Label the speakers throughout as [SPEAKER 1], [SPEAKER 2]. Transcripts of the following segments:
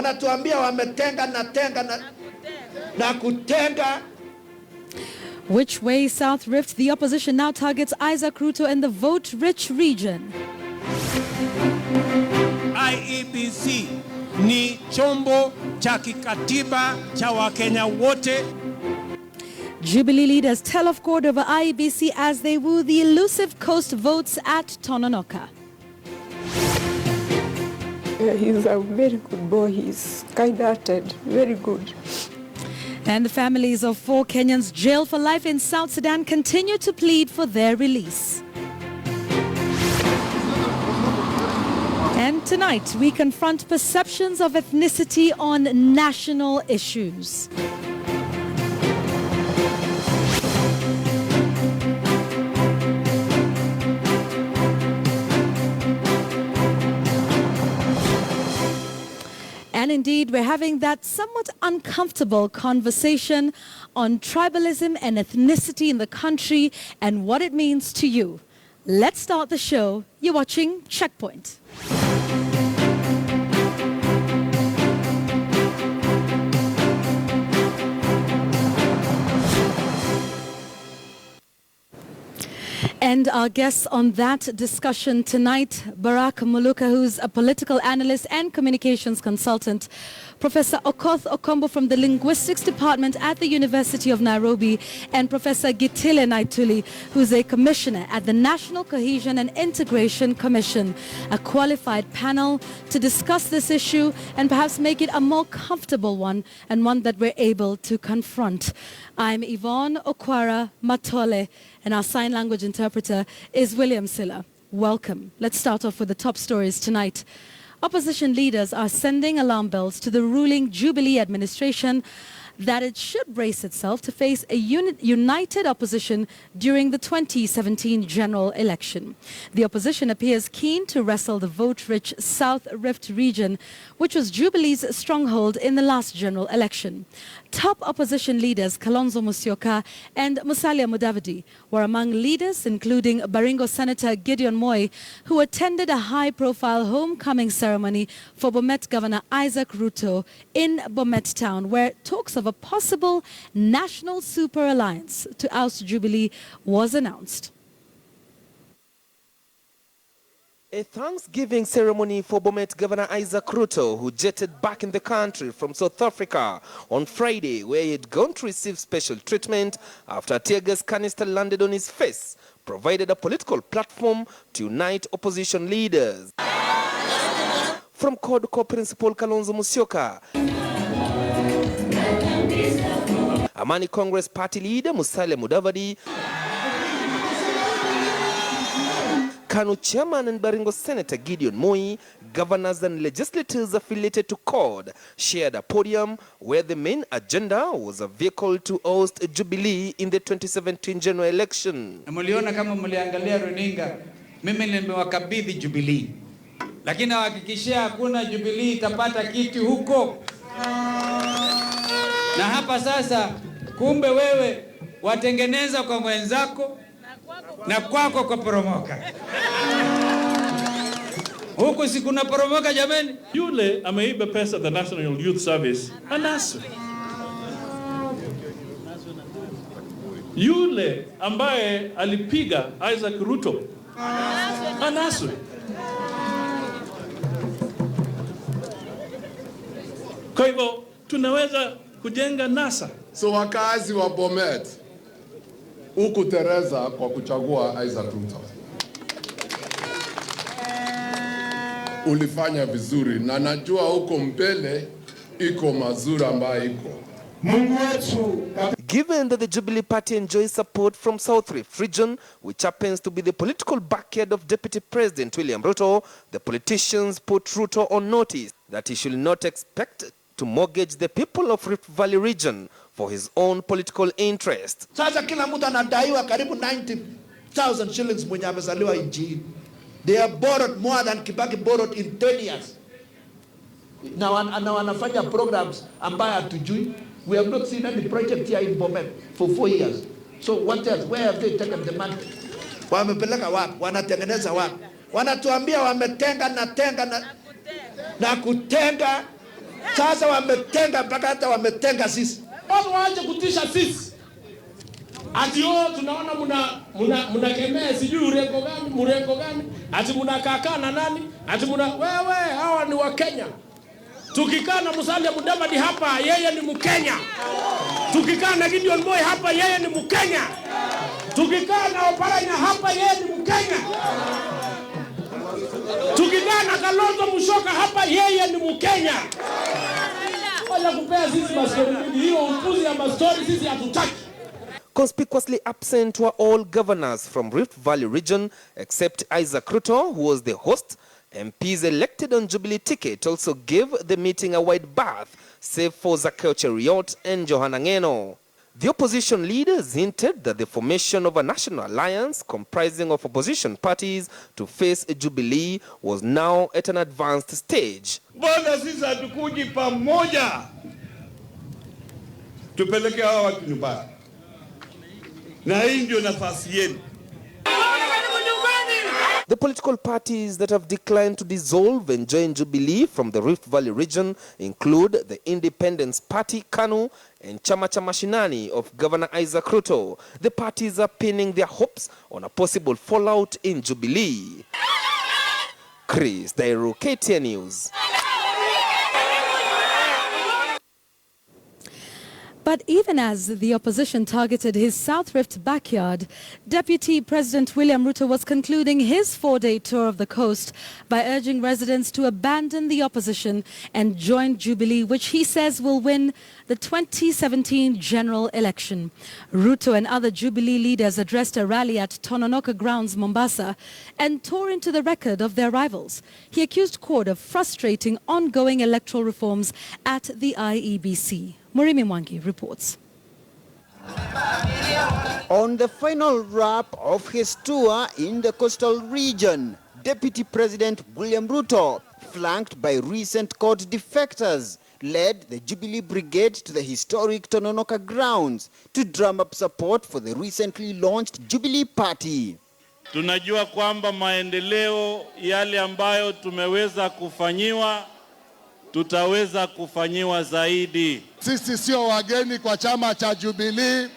[SPEAKER 1] Wanatuambia wametenga na kutenga.
[SPEAKER 2] Which way South Rift? The opposition now targets Isaac Ruto in the vote-rich region.
[SPEAKER 3] IEBC ni chombo cha kikatiba cha Wakenya wote.
[SPEAKER 2] Jubilee leaders tell of court over IEBC as they woo the elusive coast votes at Tononoka.
[SPEAKER 4] He's a very good boy. He's kind-hearted, very good.
[SPEAKER 2] And the families of 4 Kenyans jailed for life in South Sudan continue to plead for their release. And tonight, we confront perceptions of ethnicity on national issues. And indeed, we're having that somewhat uncomfortable conversation on tribalism and ethnicity in the country and what it means to you. Let's start the show. You're watching CheckPoint. And our guests on that discussion tonight, Barak Muluka, who's a political analyst and communications consultant, Professor Okoth Okombo from the Linguistics Department at the University of Nairobi, and Professor Gitile Naituli, who's a commissioner at the National Cohesion and Integration Commission, a qualified panel to discuss this issue and perhaps make it a more comfortable one and one that we're able to confront. I'm Yvonne Okwara Matole, and our sign language interpreter is William Silla. Welcome. Let's start off with the top stories tonight. Opposition leaders are sending alarm bells to the ruling Jubilee administration that it should brace itself to face a united opposition during the 2017 general election. The opposition appears keen to wrestle the vote-rich South Rift region, which was Jubilee's stronghold in the last general election. Top opposition leaders Kalonzo Musyoka and Musalia Mudavadi were among leaders, including Baringo Senator Gideon Moi, who attended a high-profile homecoming ceremony for Bomet Governor Isaac Ruto in Bomet town, where talks of a possible national super alliance to oust Jubilee was announced.
[SPEAKER 5] A Thanksgiving ceremony for Bomet Governor Isaac Ruto, who jetted back in the country from South Africa on Friday, where he had gone to receive special treatment after a tear gas canister landed on his face, provided a political platform to unite opposition leaders. From CODCO Principal Kalonzo Musyoka, Amani Congress Party leader Musalia Mudavadi, Kanu Chairman and Baringo Senator Gideon Moi, governors and legislators affiliated to CORD shared a podium where the main agenda was a vehicle to oust Jubilee in the 2017 general election.
[SPEAKER 6] Muliona kama muliangalia runinga, mimi nimewakabidhi Jubilee. Lakini hakikishia hakuna Jubilee itapata kiti huko. Na hapa sasa kumbe wewe watengeneza kwa mwenzako na kwako kwa poromoka. Huku si kuna poromoka jameni?
[SPEAKER 7] Yule ameiba pesa the National Youth Service, anaswe. Yule ambaye alipiga Isaac Ruto, anaswe. Kwa hivyo tunaweza kujenga NASA.
[SPEAKER 8] So wakazi wa Bomet, huku Teresa kwa kuchagua Isaac Ruto, ulifanya vizuri na najua huko mbele iko mazuri ambayo iko.
[SPEAKER 5] Given that the Jubilee Party enjoys support from South Rift region, which happens to be the political backyard of Deputy President William Ruto, the politicians put Ruto on notice that he should not expect to mortgage the people of Rift Valley region for his own political interest.
[SPEAKER 1] Sasa kila mtu anadaiwa karibu 90,000 shillings mwenye amezaliwa nchini. They have borrowed more than Kibaki borrowed in 10 years. Na wanafanya programs ambayo hatujui. We have not seen any project here in Bomet for 4 years. So what else? Where have they taken the money? Wamepeleka wapi? Wanatengeneza wapi? Wanatuambia wametenga na kutenga. Sasa wametenga mpaka hata wametenga sisi.
[SPEAKER 3] Watu waache kutisha sisi. Ati tunaona mnakemea sijui mrengo gani, ati mnakakaa na nani, ati wewe hawa ni wa Kenya. Tukikaa na Musalia Mudavadi hapa yeye ni Mkenya. Tukikaa na Gideon Moi hapa yeye ni Mkenya. Tukikaa na Oparanya hapa yeye ni Mkenya. Tukikaa na Kalonzo Musyoka hapa yeye ni Mkenya. Wala kupea sisi mastori hiyo upuzi ya mastori sisi hatutaki.
[SPEAKER 5] Conspicuously absent were all governors from Rift Valley region except Isaac Ruto, who was the host. MPs elected on Jubilee ticket also gave the meeting a wide berth, save for Zakeo Cheruiyot and Johanna Ngeno. The opposition leaders hinted that the formation of a national alliance comprising of opposition parties to face a Jubilee was now at an advanced stage.
[SPEAKER 9] Bwana sisi hatukuji pamoja tupeleke hawa watu nyumbani. Na hii ndio nafasi yenu.
[SPEAKER 5] The political parties that have declined to dissolve and join Jubilee from the Rift Valley region include the Independence Party, KANU, and Chama cha Mashinani of Governor Isaac Ruto. The parties are pinning their hopes on a possible fallout in Jubilee. Chris Dairu, KTN News.
[SPEAKER 2] But even as the opposition targeted his South Rift backyard, Deputy President William Ruto was concluding his 4-day tour of the coast by urging residents to abandon the opposition and join Jubilee, which he says will win the 2017 general election. Ruto and other Jubilee leaders addressed a rally at Tononoka Grounds, Mombasa, and tore into the record of their rivals. He accused CORD of frustrating ongoing electoral reforms at the IEBC. Murimi Mwangi reports.
[SPEAKER 10] On the final wrap of his tour in the coastal region, Deputy President William Ruto, flanked by recent CORD defectors, led the Jubilee Brigade to the historic Tononoka grounds to drum up support for the recently launched Jubilee Party.
[SPEAKER 7] Tunajua kwamba maendeleo yale ambayo tumeweza kufanyiwa tutaweza kufanyiwa zaidi.
[SPEAKER 8] Sisi sio wageni kwa chama cha Jubilee.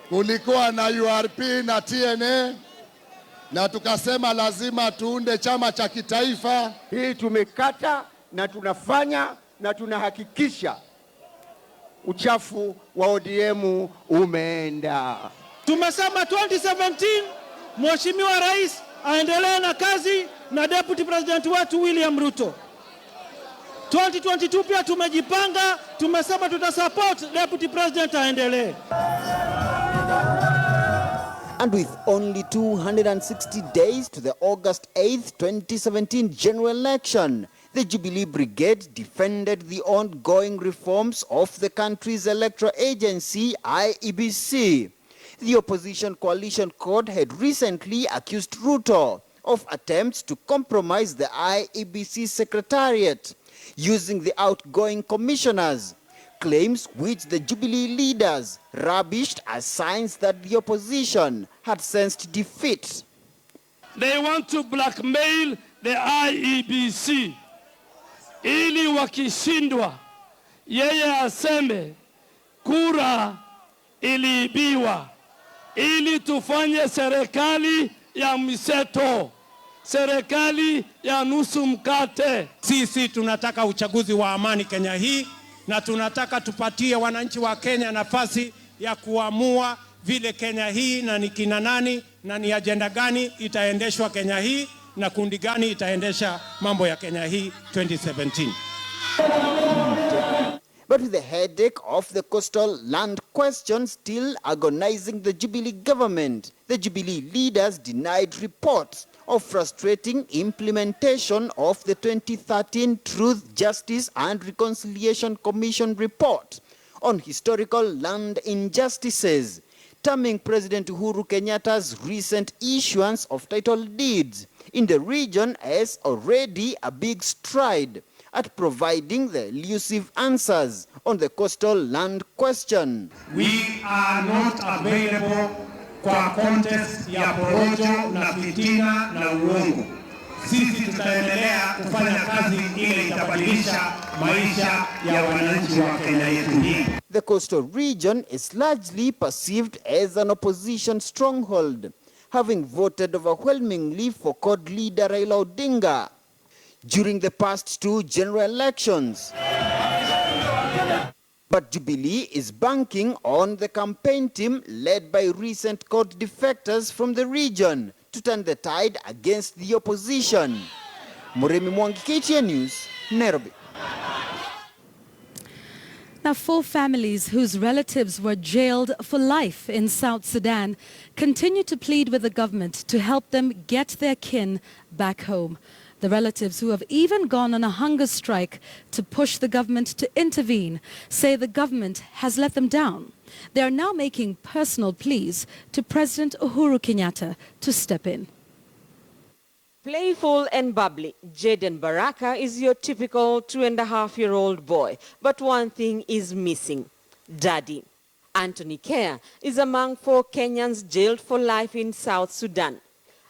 [SPEAKER 8] Kulikuwa na URP na TNA na tukasema lazima tuunde chama cha kitaifa.
[SPEAKER 11] Hii tumekata na tunafanya na tunahakikisha uchafu wa ODM umeenda.
[SPEAKER 3] Tumesema 2017 Mheshimiwa Rais aendelee na kazi na Deputy President wetu William Ruto. 2022 pia tumejipanga, tumesema tutasupport Deputy President aendelee.
[SPEAKER 10] And with only 260 days to the August 8th, 2017 general election, the Jubilee Brigade defended the ongoing reforms of the country's electoral agency, IEBC. The opposition coalition CORD had recently accused Ruto of attempts to compromise the IEBC secretariat using the outgoing commissioners, claims which the Jubilee leaders rubbished as signs that the opposition had sensed defeat.
[SPEAKER 3] They want to blackmail the IEBC ili wakishindwa yeye aseme kura iliibiwa ili tufanye serikali ya mseto, serikali ya nusu mkate. Sisi tunataka uchaguzi wa amani Kenya hii, na tunataka tupatie wananchi wa Kenya nafasi ya kuamua vile Kenya hii na ni kina nani na ni agenda gani itaendeshwa Kenya hii na kundi gani itaendesha mambo ya Kenya hii 2017.
[SPEAKER 10] But with the headache of the coastal land question still agonizing the Jubilee government, the Jubilee leaders denied reports of frustrating implementation of the 2013 Truth, Justice and Reconciliation Commission report on historical land injustices, terming President Uhuru Kenyatta's recent issuance of title deeds in the region as already a big stride at providing the elusive answers on the coastal land question.
[SPEAKER 3] We are not available kwa contest ya porojo na fitina na uongo.
[SPEAKER 12] sisi tutaendelea kufanya kazi ile itabadilisha maisha ya wananchi wa Kenya yetu hii.
[SPEAKER 10] The coastal region is largely perceived as an opposition stronghold, having voted overwhelmingly for CORD leader Raila Odinga during the past 2 general elections. But Jubilee is banking on the campaign team led by recent CORD defectors from the region to turn the tide against the opposition. Muremi Mwangi, KTN News, Nairobi.
[SPEAKER 2] Now, 4 families whose relatives were jailed for life in South Sudan continue to plead with the government to help them get their kin back home. The relatives, who have even gone on a hunger strike to push the government to intervene, say the government has let them down. They are now making personal pleas to President Uhuru Kenyatta to step in.
[SPEAKER 13] Playful and bubbly, Jaden Baraka is your typical 2.5-year-old boy. But one thing is missing: Daddy. Anthony Kerr is among 4 Kenyans jailed for life in South Sudan.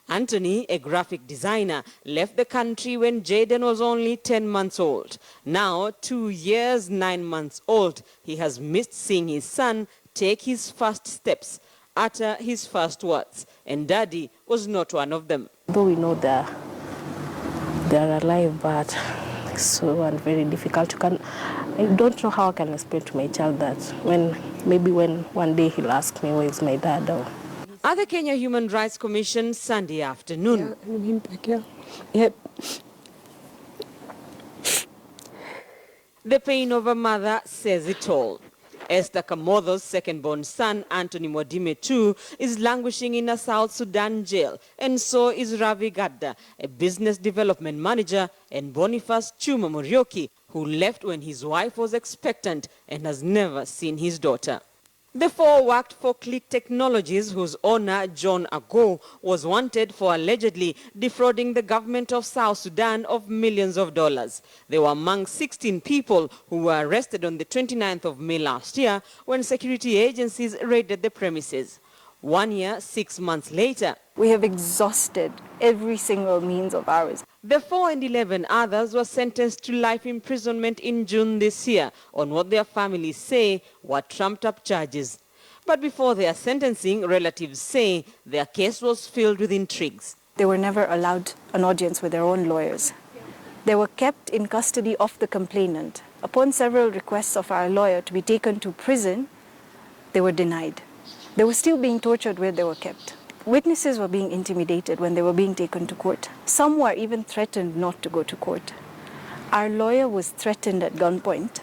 [SPEAKER 13] Anthony, a graphic designer, left the country when Jaden was only 10 months old. Now, 2 years, 9 months old, he has missed seeing his son take his first steps, utter his first words, and Daddy was not one of them.
[SPEAKER 14] Though we know they're alive, but it's so very difficult. I don't know how I can explain to my child that maybe when one day he'll ask me where is my dad.
[SPEAKER 13] At the Kenya Human Rights Commission Sunday afternoon, the pain of a mother says it all. Esther Kamotho's second-born son, Anthony Mwadime too, is languishing in a South Sudan jail, and so is Ravi Gadda, a business development manager, and Boniface Chuma Murioki, who left when his wife was expectant and has never seen his daughter. The 4 worked for Click Technologies, whose owner, John Ago, was wanted for allegedly defrauding the government of South Sudan of millions of dollars. They were among 16 people who were arrested on the 29th of May last year when security agencies raided the premises. 1 year, 6 months later,
[SPEAKER 4] we have exhausted every single means of ours.
[SPEAKER 13] The 4 and 11 others were sentenced to life imprisonment in June this year on what their families say were trumped-up charges. But before their sentencing, relatives say their case was filled with intrigues.
[SPEAKER 4] They were never allowed an audience with their own lawyers. They were kept in custody of the complainant. Upon several requests of our lawyer to be taken to prison, they were denied. They were still being tortured where they were kept. Witnesses were being intimidated when they were being taken to court. Some were even threatened not to go to court. Our lawyer was threatened at gunpoint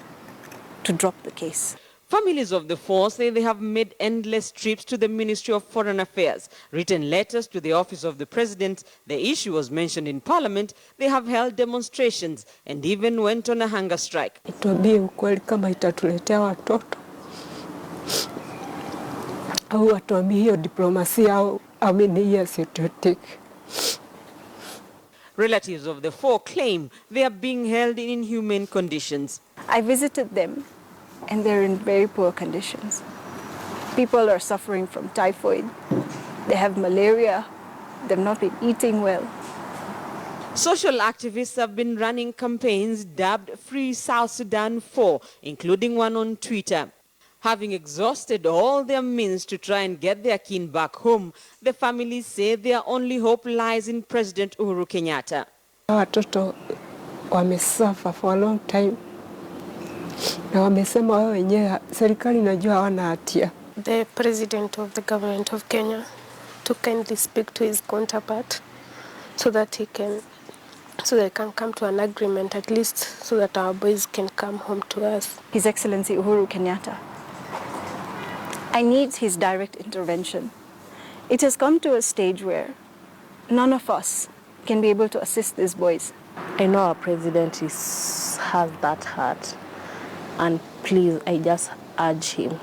[SPEAKER 4] to drop the case.
[SPEAKER 13] Families of the 4 say they have made endless trips to the Ministry of Foreign Affairs, written letters to the Office of the President. The issue was mentioned in Parliament. They have held demonstrations and even went on a hunger strike.
[SPEAKER 4] Ituambie ukweli kama itatuletea watoto au watuambie hiyo diplomasia au how many years it will take.
[SPEAKER 13] Relatives of the 4 claim they are being held in inhumane conditions.
[SPEAKER 4] I visited them and they're in very poor conditions. People are suffering from typhoid. They have malaria. They've not been eating well.
[SPEAKER 13] Social activists have been running campaigns dubbed Free South Sudan 4, including one on Twitter. Having exhausted all their means to try and get their kin back home, the families say their only hope lies in President Uhuru Kenyatta.
[SPEAKER 4] Watoto wamesafa for a long time. Na wamesema wao wenyewe serikali inajua hawana hatia.
[SPEAKER 15] The President of the government of Kenya to kindly speak to his counterpart so that they can come to an agreement, at least so that our boys can come home to us.
[SPEAKER 4] His Excellency Uhuru Kenyatta, I need his direct intervention. It has come to a stage where none of us can be able to assist these boys.
[SPEAKER 14] I know our president has that heart, and please, I just urge him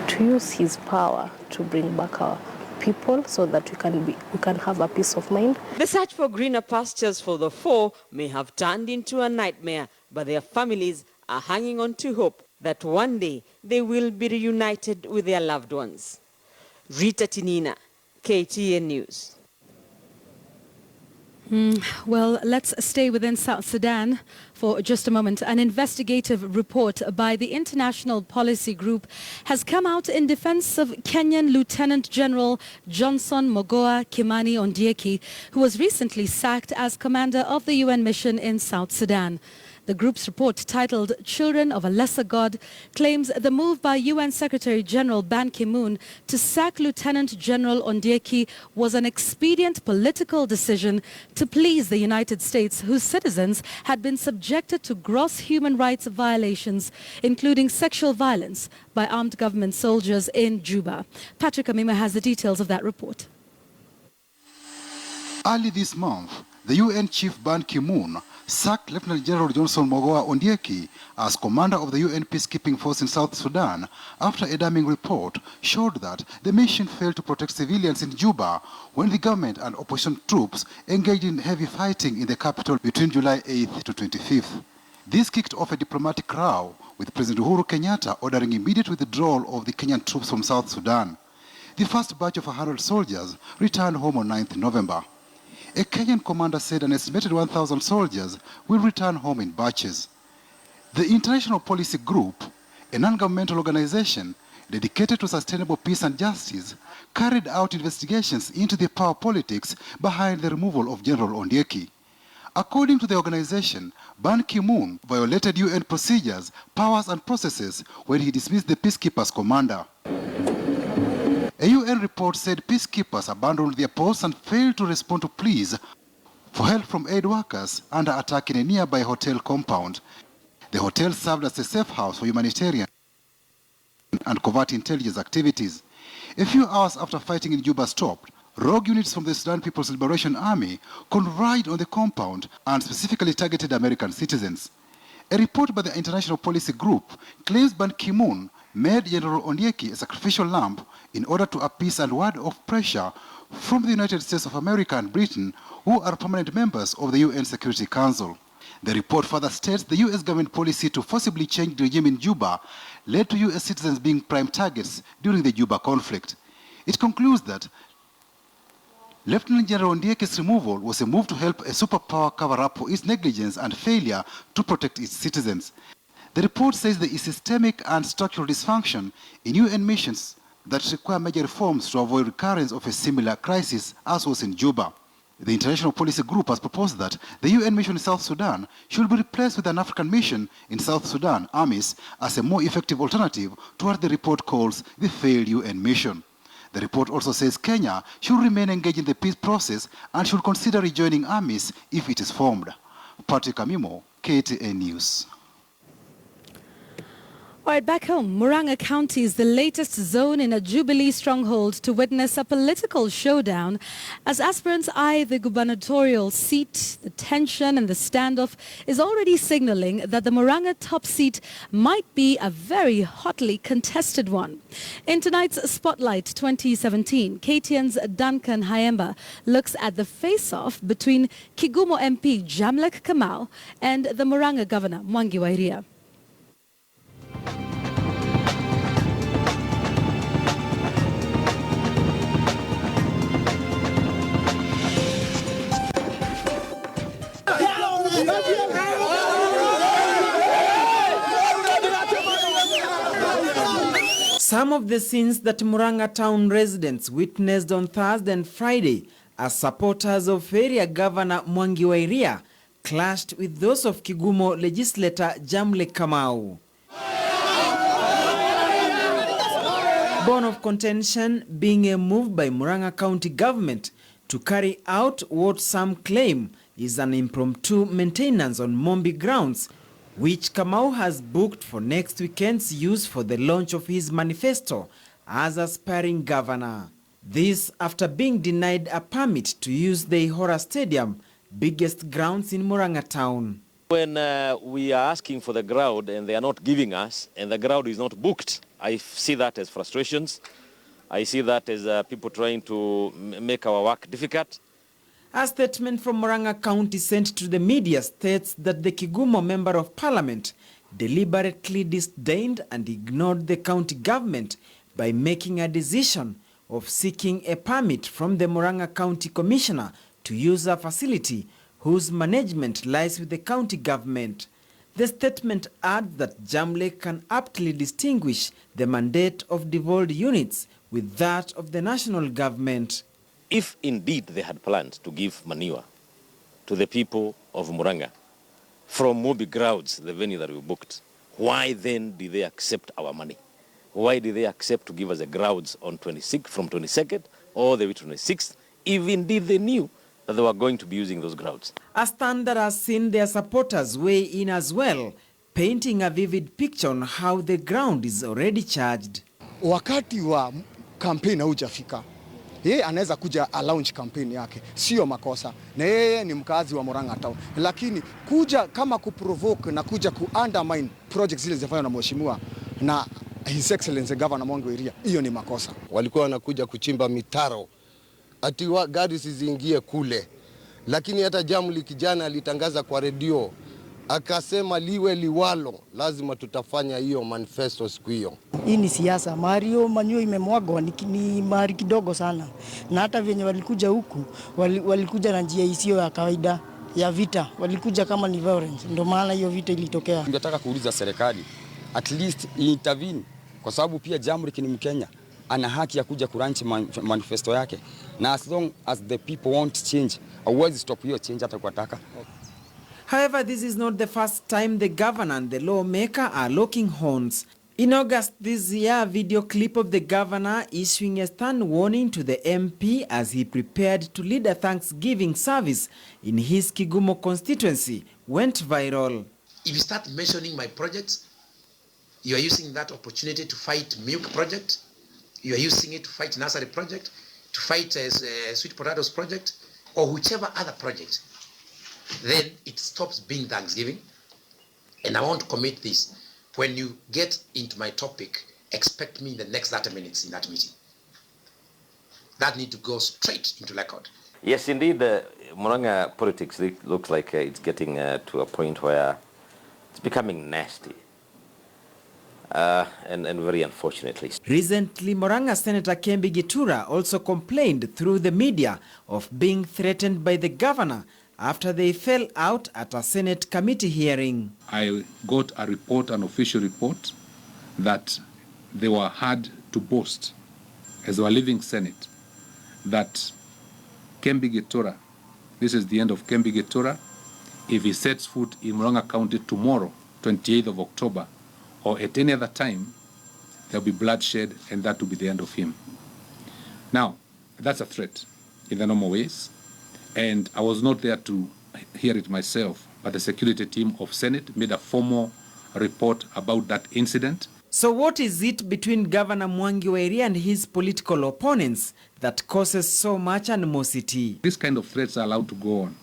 [SPEAKER 14] to use his power to bring back our people so that we can have a peace of mind.
[SPEAKER 13] The search for greener pastures for the 4 may have turned into a nightmare, but their families are hanging on to hope that one day they will be reunited with their loved ones. Rita Tinina, KTN News.
[SPEAKER 2] Well, let's stay within South Sudan for just a moment. An investigative report by the International Policy Group has come out in defense of Kenyan Lieutenant General Johnson Mogoa Kimani Ondieki, who was recently sacked as commander of the UN mission in South Sudan. The group's report, titled Children of a Lesser God, claims the move by UN Secretary General Ban Ki-moon to sack Lieutenant General Ondieki was an expedient political decision to please the United States, whose citizens had been subjected to gross human rights violations, including sexual violence, by armed government soldiers in Juba. Patrick Amima has the details of that report.
[SPEAKER 16] Early this month, the UN Chief Ban Ki-moon sacked Lieutenant General Johnson Mogoa Ondieki as commander of the UN peacekeeping force in South Sudan after a damning report showed that the mission failed to protect civilians in Juba when the government and opposition troops engaged in heavy fighting in the capital between July 8th to 25th. This kicked off a diplomatic row, with President Uhuru Kenyatta ordering immediate withdrawal of the Kenyan troops from South Sudan. The first batch of 100 soldiers returned home on 9th November. A Kenyan commander said an estimated 1,000 soldiers will return home in batches. The International Policy Group, a non-governmental organization dedicated to sustainable peace and justice, carried out investigations into the power politics behind the removal of General Ondieki. According to the organization, Ban Ki-moon violated UN procedures, powers and processes when he dismissed the peacekeepers commander. A UN report said peacekeepers abandoned their posts and failed to respond to pleas for help from aid workers under attack in a nearby hotel compound. The hotel served as a safe house for humanitarian and covert intelligence activities. A few hours after fighting in Juba stopped, rogue units from the Sudan People's Liberation Army converged on the compound and specifically targeted American citizens. A report by the International Policy Group claims Ban Ki-moon made General Ondieki a sacrificial lamb in order to appease and ward off pressure from the United States of America and Britain, who are permanent members of the UN Security Council. The report further states the US government policy to forcibly change the regime in Juba led to US citizens being prime targets during the Juba conflict. It concludes that Lieutenant General Ondieke's removal was a move to help a superpower cover up for its negligence and failure to protect its citizens. The report says there is systemic and structural dysfunction in UN missions that require major reforms to avoid recurrence of a similar crisis as was in Juba. The International Policy Group has proposed that the UN mission in South Sudan should be replaced with an African mission in South Sudan, AMIS, as a more effective alternative to what the report calls the failed UN mission. The report also says Kenya should remain engaged in the peace process and should consider rejoining AMIS if it is formed. Patrick Amimo, KTN News.
[SPEAKER 2] All right, back home, Muranga County is the latest zone in a Jubilee stronghold to witness a political showdown. As aspirants eye the gubernatorial seat, the tension and the standoff is already signaling that the Muranga top seat might be a very hotly contested one. In tonight's Spotlight 2017, KTN's Duncan Hayemba looks at the face-off between Kigumo MP Jamlek Kamau and the Muranga Governor Mwangi wa Iria.
[SPEAKER 17] Some of the scenes that Muranga town residents witnessed on Thursday and Friday as supporters of area Governor Mwangi wa Iria clashed with those of Kigumo legislator Jamlek Kamau. Born of contention being a move by Muranga County government to carry out what some claim is an impromptu maintenance on Mombi grounds, which Kamau has booked for next weekend's use for the launch of his manifesto as aspiring governor. This after being denied a permit to use the Ihora Stadium, biggest grounds in Muranga town.
[SPEAKER 18] When we are asking for the ground and they are not giving us, and the ground is not booked, I see that as frustrations. I see that as people trying to make our work difficult.
[SPEAKER 17] A statement from Muranga County sent to the media states that the Kigumo Member of Parliament deliberately disdained and ignored the county government by making a decision of seeking a permit from the Muranga County Commissioner to use a facility whose management lies with the county government. The statement adds that Jubilee can aptly distinguish the mandate of devolved units with that of the national government.
[SPEAKER 18] If indeed they had planned to give manure to the people of Muranga from Mobi Grounds, the venue that we booked, why then did they accept our money? Why did they accept to give us the grounds on 26th, from 22nd all the way to 26th, if indeed they knew that they were going to be using those grounds?
[SPEAKER 17] A stand that has seen their supporters weigh in as well, painting a vivid picture on how the ground is already charged.
[SPEAKER 19] Wakati wa campaign haujafika, yeye anaweza kuja launch campaign yake, sio makosa, na yeye ni mkazi wa Muranga town, lakini kuja kama kuprovoke na kuja undermine projects zile zilizofanywa na mheshimiwa na His Excellency Governor Mwangi area, hiyo ni makosa.
[SPEAKER 20] Walikuwa wanakuja kuchimba mitaro ati gari siziingie kule, lakini hata Jubilee kijana alitangaza kwa redio akasema liwe liwalo, lazima tutafanya hiyo manifesto siku hiyo.
[SPEAKER 21] Hii ni siasa. Mario manyo imemwagwa ni mari kidogo sana, na hata venye walikuja huku walikuja na njia isiyo ya kawaida ya vita, walikuja kama ni violence, ndio maana hiyo vita ilitokea.
[SPEAKER 22] Ningetaka kuuliza serikali at least intervene, kwa sababu pia Jubilee ni Mkenya, ana haki ya kuja kuranchi manifesto yake, na as long as the people want change, hauwezi stop hiyo change hata kuataka.
[SPEAKER 17] However, this is not the first time the governor and the lawmaker are locking horns. In August this year, a video clip of the governor issuing a stern warning to the MP as he prepared to lead a Thanksgiving service in his Kigumo constituency went viral.
[SPEAKER 23] If you start mentioning my projects, you are using that opportunity to fight milk project, you are using it to fight nursery project, to fight sweet potatoes project, or whichever other project, then it stops being Thanksgiving. And I want to commit this. When you get into my topic, expect me in the next 30 minutes in that meeting. That need to go straight into record.
[SPEAKER 18] Yes, indeed, Muranga politics looks like it's getting to a point where it's becoming nasty. And very unfortunately.
[SPEAKER 17] Recently, Muranga Senator Kembi Gitura also complained through the media of being threatened by the governor after they fell out at a Senate committee hearing.
[SPEAKER 24] I got a report, an official report, that they were had to boast as they were leaving Senate that Kembi Gitura, this is the end of Kembi Gitura, if he sets foot in Muranga County tomorrow, 28th of October, or at any other time, there'll be bloodshed, and that will be the end of him. Now, that's a threat in the normal ways, and I was not there to hear it myself, but the security team of Senate made a formal report about that incident.
[SPEAKER 17] So what is it between Governor Mwangi wa Iria and his political opponents that causes so much animosity?
[SPEAKER 24] This kind of threats are allowed to go on.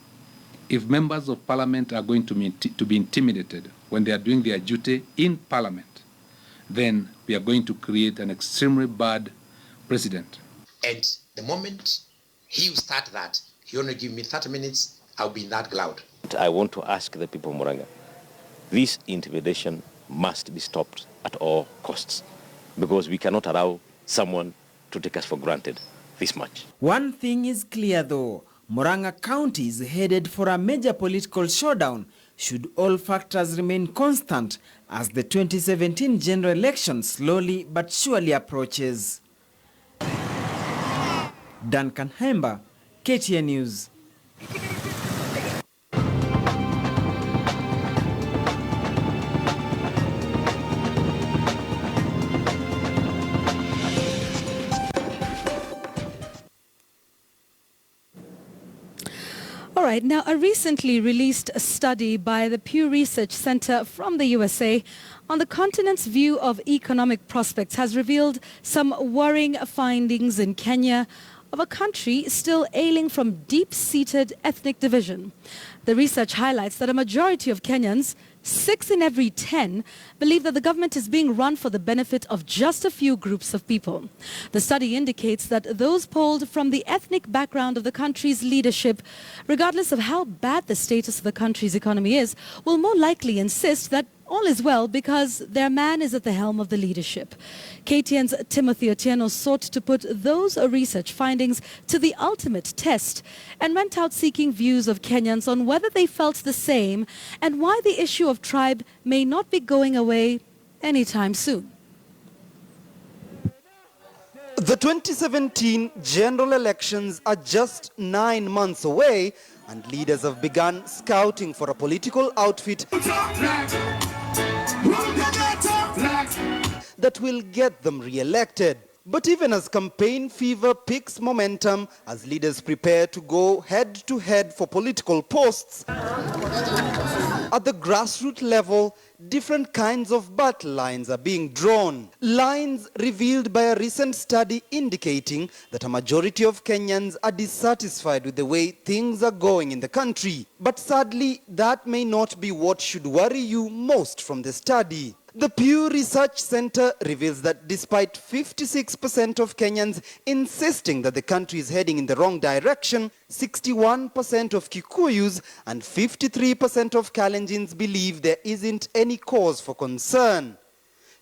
[SPEAKER 24] If members of parliament are going to be intimidated when they are doing their duty in parliament, then we are going to create an extremely bad precedent.
[SPEAKER 23] And the moment he will start that, he only give me 30 minutes, I'll be in that cloud.
[SPEAKER 18] I want to ask the people of Muranga, this intimidation must be stopped at all costs, because we cannot allow someone to take us for granted this much.
[SPEAKER 17] One thing is clear though, Muranga County is headed for a major political showdown should all factors remain constant as the 2017 general election slowly but surely approaches. Duncan Hemba, KTN News.
[SPEAKER 2] All right, now a recently released study by the Pew Research Center from the USA on the continent's view of economic prospects has revealed some worrying findings in Kenya, of a country still ailing from deep-seated ethnic division. The research highlights that a majority of Kenyans, 6 in every 10, believe that the government is being run for the benefit of just a few groups of people. The study indicates that those polled from the ethnic background of the country's leadership, regardless of how bad the status of the country's economy is, will more likely insist that all is well because their man is at the helm of the leadership. KTN's Timothy Otieno sought to put those research findings to the ultimate test and went out seeking views of Kenyans on whether they felt the same and why the issue of tribe may not be going away anytime soon.
[SPEAKER 1] The 2017 general elections are just 9 months away, and leaders have begun scouting for a political outfit that will get them re-elected. But even as campaign fever picks momentum, as leaders prepare to go head-to-head for political posts, at the grassroots level, different kinds of battle lines are being drawn. Lines revealed by a recent study indicating that a majority of Kenyans are dissatisfied with the way things are going in the country. But sadly, that may not be what should worry you most from the study. The Pew Research Center reveals that despite 56% of Kenyans insisting that the country is heading in the wrong direction, 61% of Kikuyus and 53% of Kalenjins believe there isn't any cause for concern.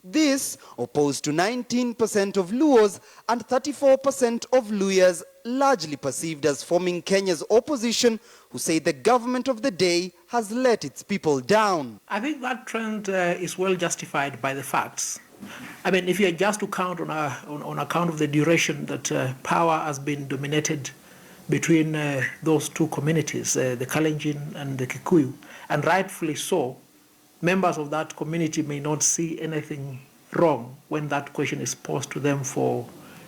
[SPEAKER 1] This opposed to 19% of Luos and 34% of Luyas, largely perceived as forming Kenya's opposition, who say the government of the day has let its people down.
[SPEAKER 5] I think that trend is well justified by the facts. I mean, if you are just to count on account of the duration that power has been dominated between those two communities, the Kalenjin and the Kikuyu, and rightfully so, members of that community may not see anything wrong when that question is posed to them for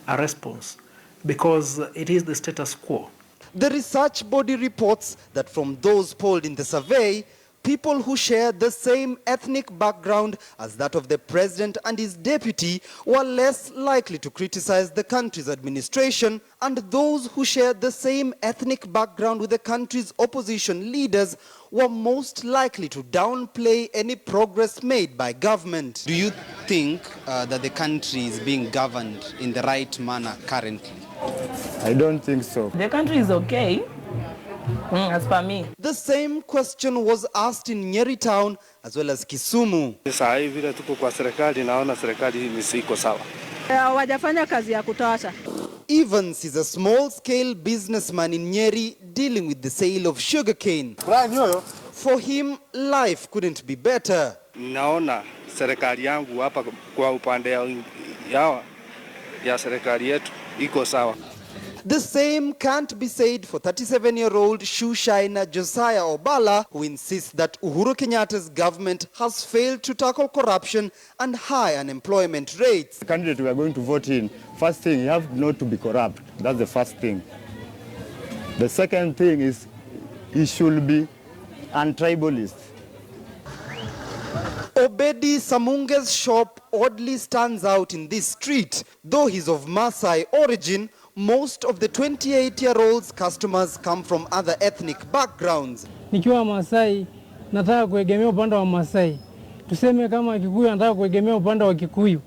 [SPEAKER 5] a response, because it is the status quo.
[SPEAKER 1] The research body reports that from those polled in the survey, people who share the same ethnic background as that of the president and his deputy were less likely to criticize the country's administration, and those who share the same ethnic background with the country's opposition leaders were most likely to downplay any progress made by government. Do you think that the country is being governed in the right manner currently?
[SPEAKER 6] I don't think so.
[SPEAKER 9] The country is okay. As per me.
[SPEAKER 1] The same question was asked in Nyeri town as well as Kisumu.
[SPEAKER 6] Sasa hivi vile tuko kwa serikali, naona serikali ni siko sawa.
[SPEAKER 9] Hawajafanya kazi ya kutosha.
[SPEAKER 1] Evans is a small-scale businessman in Nyeri dealing with the sale of sugarcane. For him, life couldn't be better.
[SPEAKER 6] Naona serikali yangu hapa kwa upande ya serikali yetu iko sawa.
[SPEAKER 1] The same can't be said for 37-year-old shoe shiner Josiah Obala, who insists that Uhuru Kenyatta's government has failed to tackle corruption and high unemployment rates.
[SPEAKER 6] The candidate we are going to vote in, first thing, you have not to be corrupt. That's the first thing. The second thing is he should be untribalist.
[SPEAKER 1] Obedi Samunge's shop oddly stands out in this street. Though he's of Maasai origin, most of the 28-year-old's customers come from other ethnic backgrounds.
[SPEAKER 25] Nikiwa Maasai, nataka kuegemea upande wa Maasai. Tuseme kama Kikuyu nataka kuegemea upande wa Kikuyu.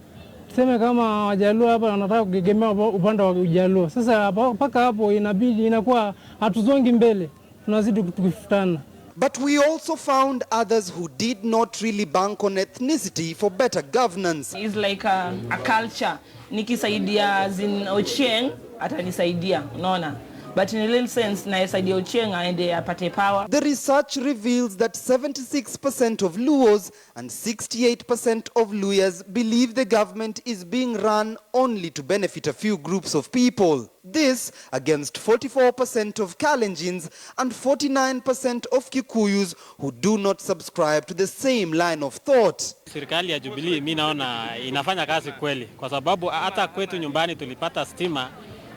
[SPEAKER 25] Tuseme kama Wajaluo hapa nataka kuegemea upande wa Ujaluo. Sasa mpaka hapo inabidi inakuwa hatuzongi mbele. Tunazidi kufutana.
[SPEAKER 1] But we also found others who did not really bank on ethnicity for better governance.
[SPEAKER 9] It's like a culture. Nikisaidia zin Ochieng, atanisaidia, unaona. But in a little sense, naisaidia Ochieng aende apate power.
[SPEAKER 1] The research reveals that 76% of Luos and 68% of Luyas believe the government is being run only to benefit a few groups of people. This against 44% of Kalenjins and 49% of Kikuyus who do not subscribe to the same line of thought.
[SPEAKER 26] Serikali ya Jubilee mimi naona inafanya kazi kweli kwa sababu hata kwetu nyumbani tulipata stima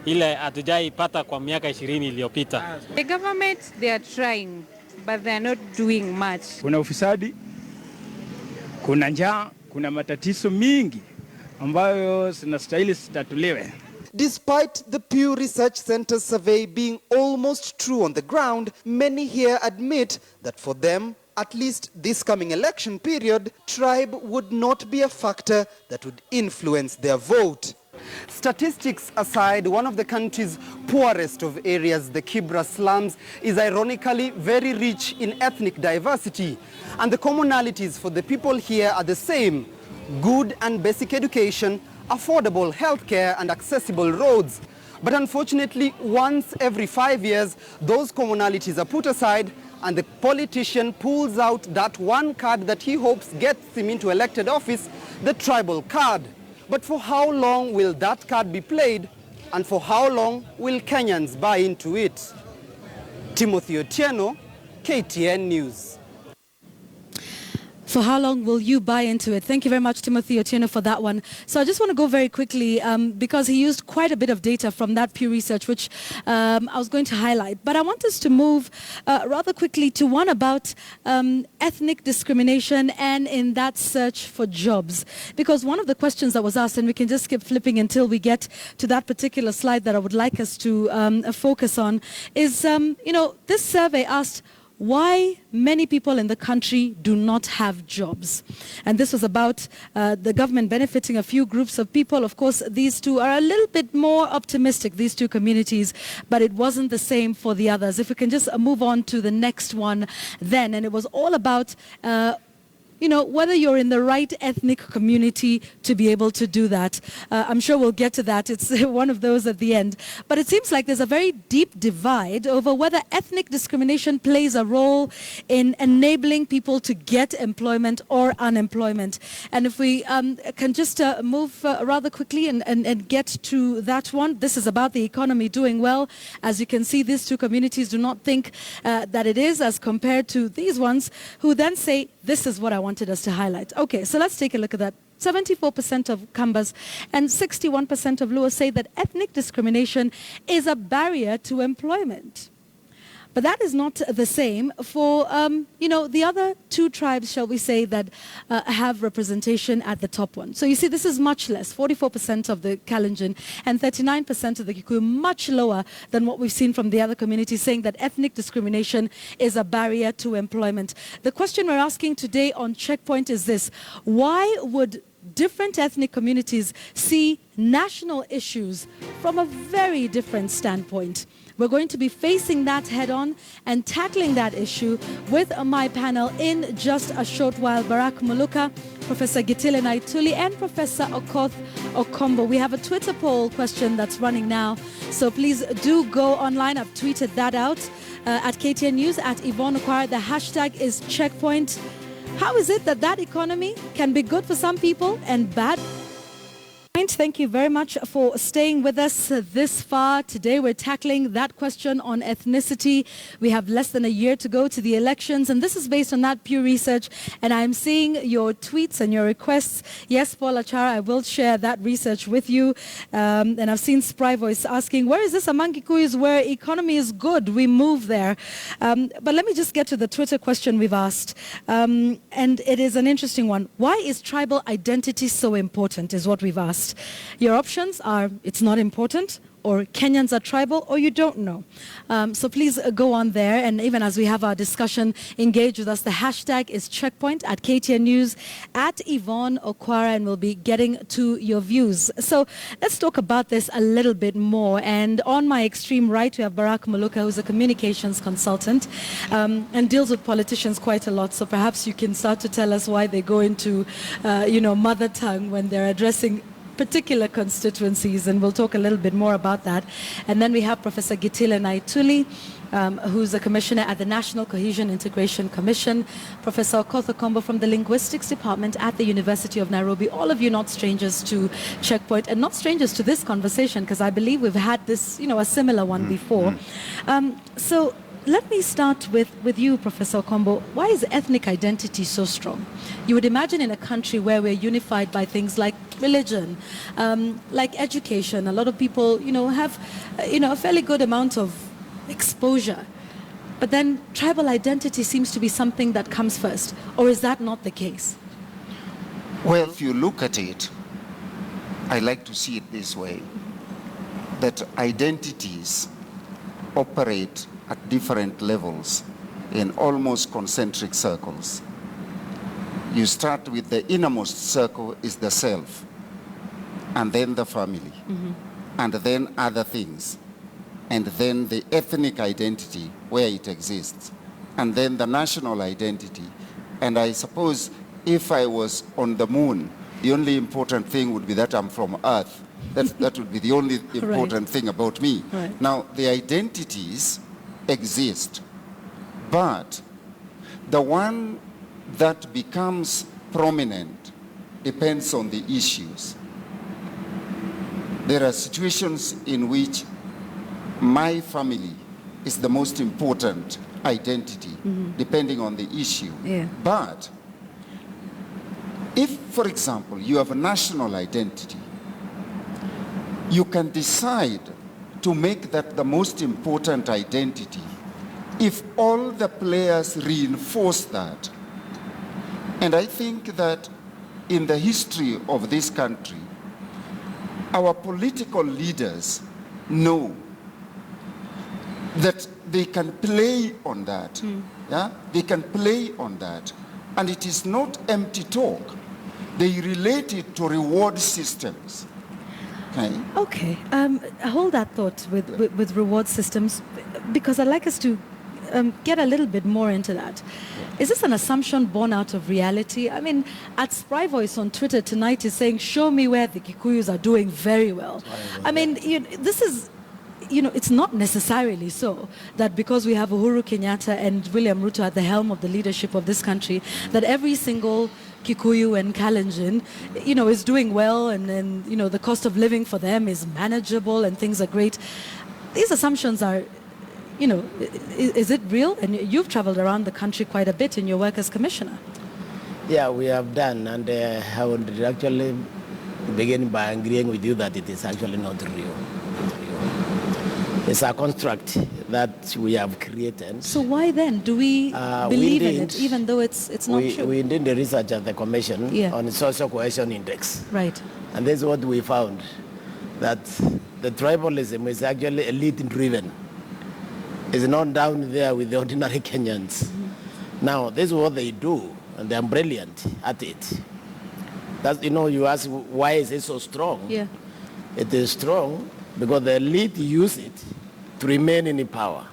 [SPEAKER 26] ile hatujaipata kwa miaka 20 iliyopita.
[SPEAKER 27] The government, they are trying but they are not doing much.
[SPEAKER 28] Kuna ufisadi, kuna njaa, kuna matatizo mingi ambayo zinastahili zitatuliwe.
[SPEAKER 1] Despite the Pew Research Center's survey being almost true on the ground, many here admit that for them, at least this coming election period, tribe would not be a factor that would influence their vote. Statistics aside, one of the country's poorest of areas, the Kibra slums, is ironically very rich in ethnic diversity. And the commonalities for the people here are the same: good and basic education, affordable healthcare, and accessible roads. But unfortunately, once every 5 years, those commonalities are put aside and the politician pulls out that one card that he hopes gets him into elected office, the tribal card. But for how long will that card be played, and for how long will Kenyans buy into it? Timothy Otieno, KTN News.
[SPEAKER 2] For how long will you buy into it? Thank you very much, Timothy Otieno, for that one. So I just want to go very quickly because he used quite a bit of data from that Pew Research, which I was going to highlight. But I want us to move rather quickly to one about ethnic discrimination and in that search for jobs. Because one of the questions that was asked, and we can just keep flipping until we get to that particular slide that I would like us to focus on, is, this survey asked, why many people in the country do not have jobs. And this was about the government benefiting a few groups of people. Of course, these two are a little bit more optimistic, these two communities, but it wasn't the same for the others. If we can just move on to the next one then. And it was all about whether you're in the right ethnic community to be able to do that. I'm sure we'll get to that. It's one of those at the end. But it seems like there's a very deep divide over whether ethnic discrimination plays a role in enabling people to get employment or unemployment. And if we can just move rather quickly and get to that one. This is about the economy doing well. As you can see, these two communities do not think that it is, as compared to these ones who then say, this is what I wanted us to highlight. Okay, so let's take a look at that. 74% of Kambas and 61% of Luo say that ethnic discrimination is a barrier to employment. But that is not the same for, the other two tribes, shall we say, that have representation at the top one. So you see, this is much less, 44% of the Kalenjin and 39% of the Kikuyu, much lower than what we've seen from the other communities, saying that ethnic discrimination is a barrier to employment. The question we're asking today on Checkpoint is this: why would different ethnic communities see national issues from a very different standpoint? We're going to be facing that head on and tackling that issue with my panel in just a short while. Barak Muluka, Professor Gitile Naituli, and Professor Okoth Okombo. We have a Twitter poll question that's running now, so please do go online. I've tweeted that out at KTN News, at Yvonne Okwara. The hashtag is Checkpoint. How is it that economy can be good for some people and bad? Thank you very much for staying with us this far. Today we're tackling that question on ethnicity. We have less than a year to go to the elections, and this is based on that Pew Research. And I'm seeing your tweets and your requests. Yes, Paul Achara, I will share that research with you. And I've seen Spry Voice asking, where is this among Kikuyus where economy is good? We move there. But let me just get to the Twitter question we've asked. And it is an interesting one. Why is tribal identity so important, is what we've asked. Your options are, it's not important, or Kenyans are tribal, or you don't know. So please go on there, and even as we have our discussion, engage with us. The hashtag is Checkpoint at KTN News, at Yvonne Okwara, and we'll be getting to your views. So let's talk about this a little bit more. And on my extreme right, we have Barak Muluka, who's a communications consultant and deals with politicians quite a lot. So perhaps you can start to tell us why they go into, mother tongue when they're addressing particular constituencies, and we'll talk a little bit more about that. And then we have Professor Gitile Naituli, who's a commissioner at the National Cohesion Integration Commission, Professor Okoth Okombo from the Linguistics Department at the University of Nairobi. All of you not strangers to Checkpoint and not strangers to this conversation, because I believe we've had this, a similar one before. So let me start with you, Professor Okombo. Why is ethnic identity so strong? You would imagine in a country where we're unified by things like religion, like education. A lot of people, have, a fairly good amount of exposure. But then tribal identity seems to be something that comes first. Or is that not the case?
[SPEAKER 3] Well, if you look at it, I like to see it this way, that identities operate at different levels in almost concentric circles. You start with the innermost circle is the self. and then the family, and then other things, and then the ethnic identity where it exists, and then the national identity. And I suppose if I was on the moon, the only important thing would be that I'm from Earth. That would be the only important thing about me.
[SPEAKER 2] Right.
[SPEAKER 3] Now, the identities exist, but the one that becomes prominent depends on the issues. There are situations in which my family is the most important identity, depending on the issue.
[SPEAKER 2] Yeah.
[SPEAKER 3] But if, for example, you have a national identity, you can decide to make that the most important identity if all the players reinforce that. And I think that in the history of this country, our political leaders know that they can play on that. Yeah? They can play on that. And it is not empty talk. They relate it to reward systems.
[SPEAKER 2] Okay. Hold that thought with reward systems, because I'd like us to get a little bit more into that. Is this an assumption born out of reality? I mean, at Spry Voice on Twitter tonight is saying, show me where the Kikuyus are doing very well. I mean, this is, it's not necessarily so that because we have Uhuru Kenyatta and William Ruto at the helm of the leadership of this country, that every single Kikuyu and Kalenjin, is doing well, and the cost of living for them is manageable and things are great. These assumptions are, is it real? And you've traveled around the country quite a bit in your work as commissioner.
[SPEAKER 4] Yeah, we have done, and I would actually begin by agreeing with you that it is actually not real. It's a construct that we have created.
[SPEAKER 2] So why then do we believe in it, even though it's not true?
[SPEAKER 4] We did the research at the Commission on the Social Cohesion Index.
[SPEAKER 2] Right.
[SPEAKER 4] And this is what we found, that the tribalism is actually elite-driven. It's not down there with the ordinary Kenyans. Now, this is what they do, and they're brilliant at it. That's, you ask, why is it so strong?
[SPEAKER 2] Yeah.
[SPEAKER 4] It is strong because the elite use it to remain in power.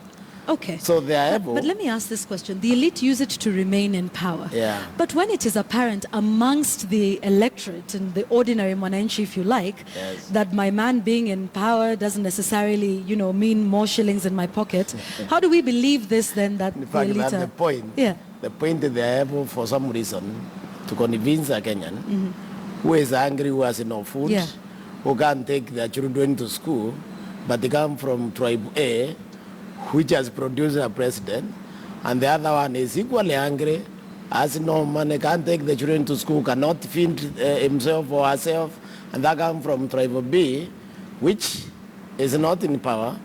[SPEAKER 2] Okay.
[SPEAKER 4] So they are able...
[SPEAKER 2] But let me ask this question. The elite use it to remain in power.
[SPEAKER 4] Yeah.
[SPEAKER 2] But when it is apparent amongst the electorate and the ordinary Mwananchi, if you like, that my man being in power doesn't necessarily, mean more shillings in my pocket, how do we believe this then that
[SPEAKER 4] in fact,
[SPEAKER 2] the elite
[SPEAKER 4] that's the point.
[SPEAKER 2] Yeah.
[SPEAKER 4] The point that they are able, for some reason, to convince a Kenyan who is angry, who has no food, who can't take their children to school, but they come from tribe A, which has produced a president, and the other one is equally angry, has no money, can't take the children to school, cannot feed himself or herself, and that comes from tribe B, which is not in power.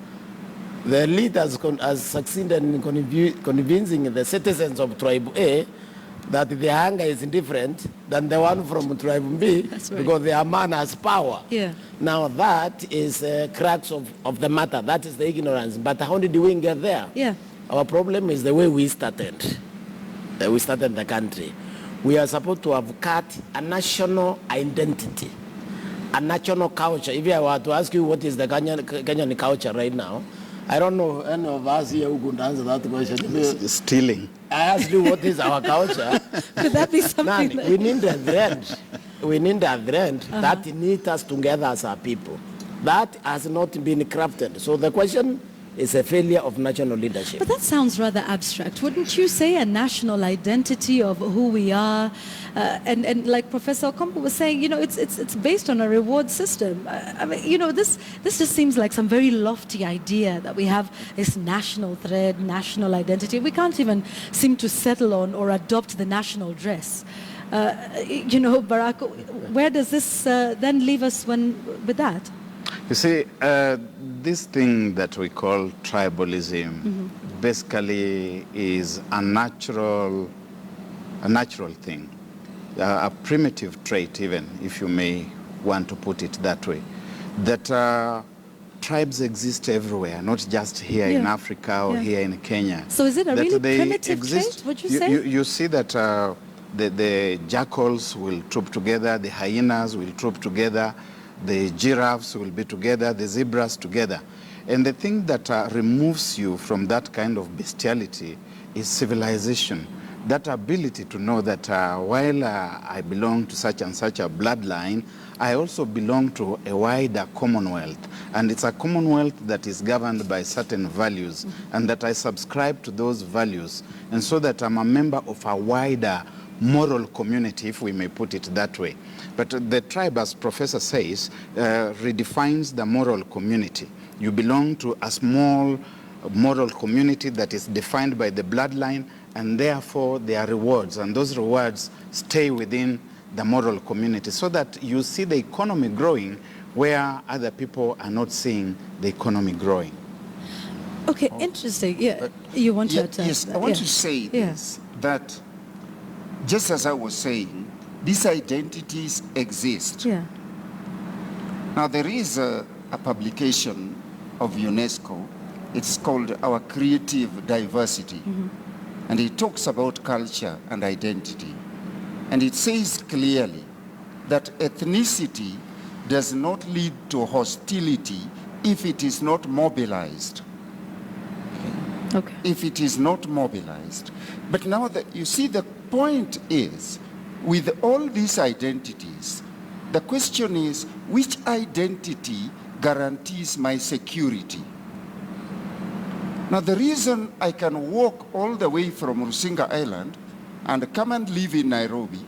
[SPEAKER 4] The elite has succeeded in convincing the citizens of tribe A that the hunger is different than the one from tribe B, because their man has power.
[SPEAKER 2] Yeah.
[SPEAKER 4] Now that is crux of the matter. That is the ignorance. But how did we get there?
[SPEAKER 2] Yeah.
[SPEAKER 4] Our problem is the way we started. We started the country. We are supposed to have cut a national identity, a national culture. If I were to ask you what is the Kenyan culture right now, I don't know any of us here who could answer that question.
[SPEAKER 7] Stealing.
[SPEAKER 4] I asked you what is our culture.
[SPEAKER 2] Could that be something?
[SPEAKER 4] We need a thread. We need a thread that knits us together as our people. That has not been crafted. So the question is a failure of national leadership.
[SPEAKER 2] But that sounds rather abstract. Wouldn't you say a national identity of who we are? And like Professor Okwara was saying, it's based on a reward system. I mean, this just seems like some very lofty idea that we have this national thread, national identity. We can't even seem to settle on or adopt the national dress. Barack, where does this then leave us with that?
[SPEAKER 7] You see, this thing that we call tribalism basically is a natural thing, a primitive trait, even if you may want to put it that way. That tribes exist everywhere, not just here in Africa or here in Kenya.
[SPEAKER 2] So is it a really primitive trait, would you say?
[SPEAKER 7] You see that the jackals will troop together, the hyenas will troop together, the giraffes will be together, the zebras together. And the thing that removes you from that kind of bestiality is civilization. That ability to know that while I belong to such and such a bloodline, I also belong to a wider commonwealth. And it's a commonwealth that is governed by certain values, and that I subscribe to those values. And so that I'm a member of a wider moral community, if we may put it that way. But the tribe, as Professor says, redefines the moral community. You belong to a small moral community that is defined by the bloodline, and therefore there are rewards, and those rewards stay within the moral community, so that you see the economy growing where other people are not seeing the economy growing.
[SPEAKER 2] Okay, interesting. Yeah, you want to add
[SPEAKER 3] Yes, I want to say this, that just as I was saying, these identities exist.
[SPEAKER 2] Yeah.
[SPEAKER 3] Now there is a publication of UNESCO. It's called Our Creative Diversity. And it talks about culture and identity. And it says clearly that ethnicity does not lead to hostility if it is not mobilized.
[SPEAKER 2] Okay.
[SPEAKER 3] If it is not mobilized. But now that you see, the point is, with all these identities, the question is, which identity guarantees my security? Now, the reason I can walk all the way from Rusinga Island and come and live in Nairobi,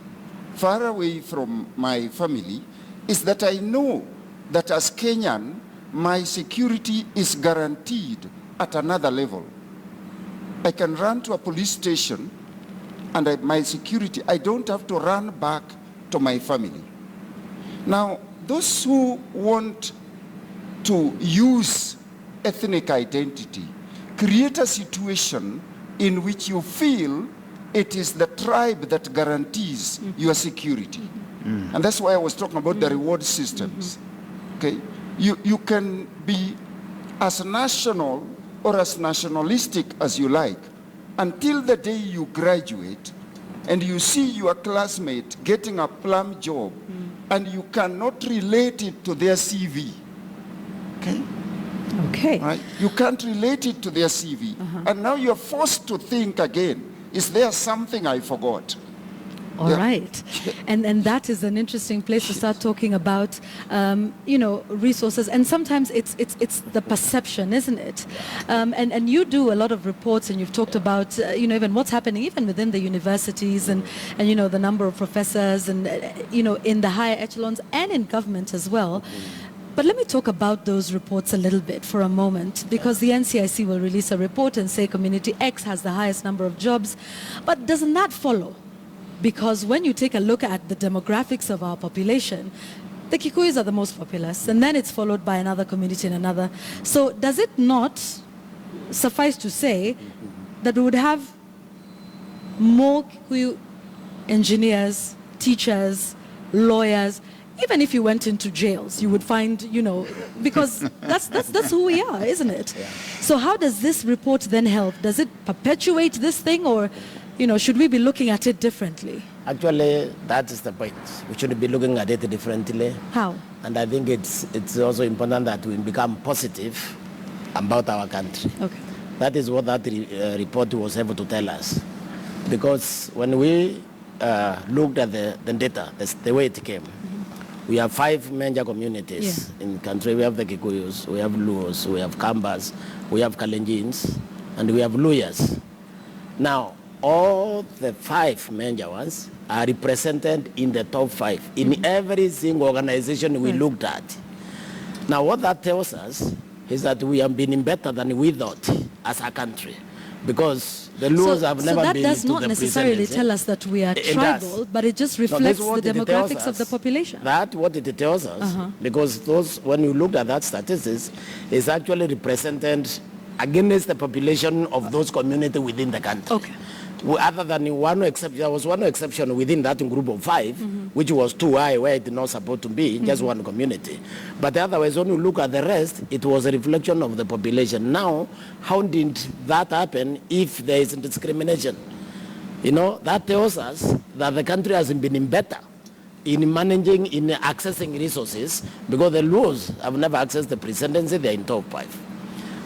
[SPEAKER 3] far away from my family, is that I know that as Kenyan, my security is guaranteed at another level. I can run to a police station and my security, I don't have to run back to my family. Now, those who want to use ethnic identity create a situation in which you feel it is the tribe that guarantees your security. And that's why I was talking about the reward systems. Okay? You can be as national or as nationalistic as you like until the day you graduate and you see your classmate getting a plum job and you cannot relate it to their CV. Okay?
[SPEAKER 2] Okay.
[SPEAKER 3] Right? You can't relate it to their CV. And now you're forced to think again, is there something I forgot?
[SPEAKER 2] All right. And that is an interesting place to start talking about, resources. And sometimes it's the perception, isn't it? And you do a lot of reports, and you've talked about, even what's happening even within the universities and the number of professors and, in the higher echelons and in government as well. But let me talk about those reports a little bit for a moment, because the NCIC will release a report and say Community X has the highest number of jobs. But doesn't that follow? Because when you take a look at the demographics of our population, the Kikuyus are the most populous, and then it's followed by another community and another. So does it not suffice to say that we would have more Kikuyu engineers, teachers, lawyers? Even if you went into jails, you would find, because that's who we are, isn't it? Yeah. So how does this report then help? Does it perpetuate this thing, or, should we be looking at it differently?
[SPEAKER 4] Actually, that is the point. We should be looking at it differently.
[SPEAKER 2] How?
[SPEAKER 4] And I think it's also important that we become positive about our country.
[SPEAKER 2] Okay.
[SPEAKER 4] That is what that report was able to tell us. Because when we looked at the data, the way it came, we have 5 major communities in the country. We have the Kikuyus, we have Luos, we have Kambas, we have Kalenjins, and we have Luyas. Now, all the 5 major ones are represented in the top 5 in every single organization we looked at. Now, what that tells us is that we have been better than we thought as a country, because the Luos have never been to the
[SPEAKER 2] So that does not necessarily tell us that we are tribal, but it just reflects the demographics of the population.
[SPEAKER 4] That's what it tells us, because when you look at that statistics, it's actually represented against the population of those communities within the country.
[SPEAKER 2] Okay.
[SPEAKER 4] Other than one exception, there was one exception within that group of 5, which was too high, where it did not supposed to be, just one community. But otherwise, when you look at the rest, it was a reflection of the population. Now, how did that happen if there is discrimination? That tells us that the country has been better in managing, in accessing resources, because the Luos have never accessed the presidency, they are in top 5.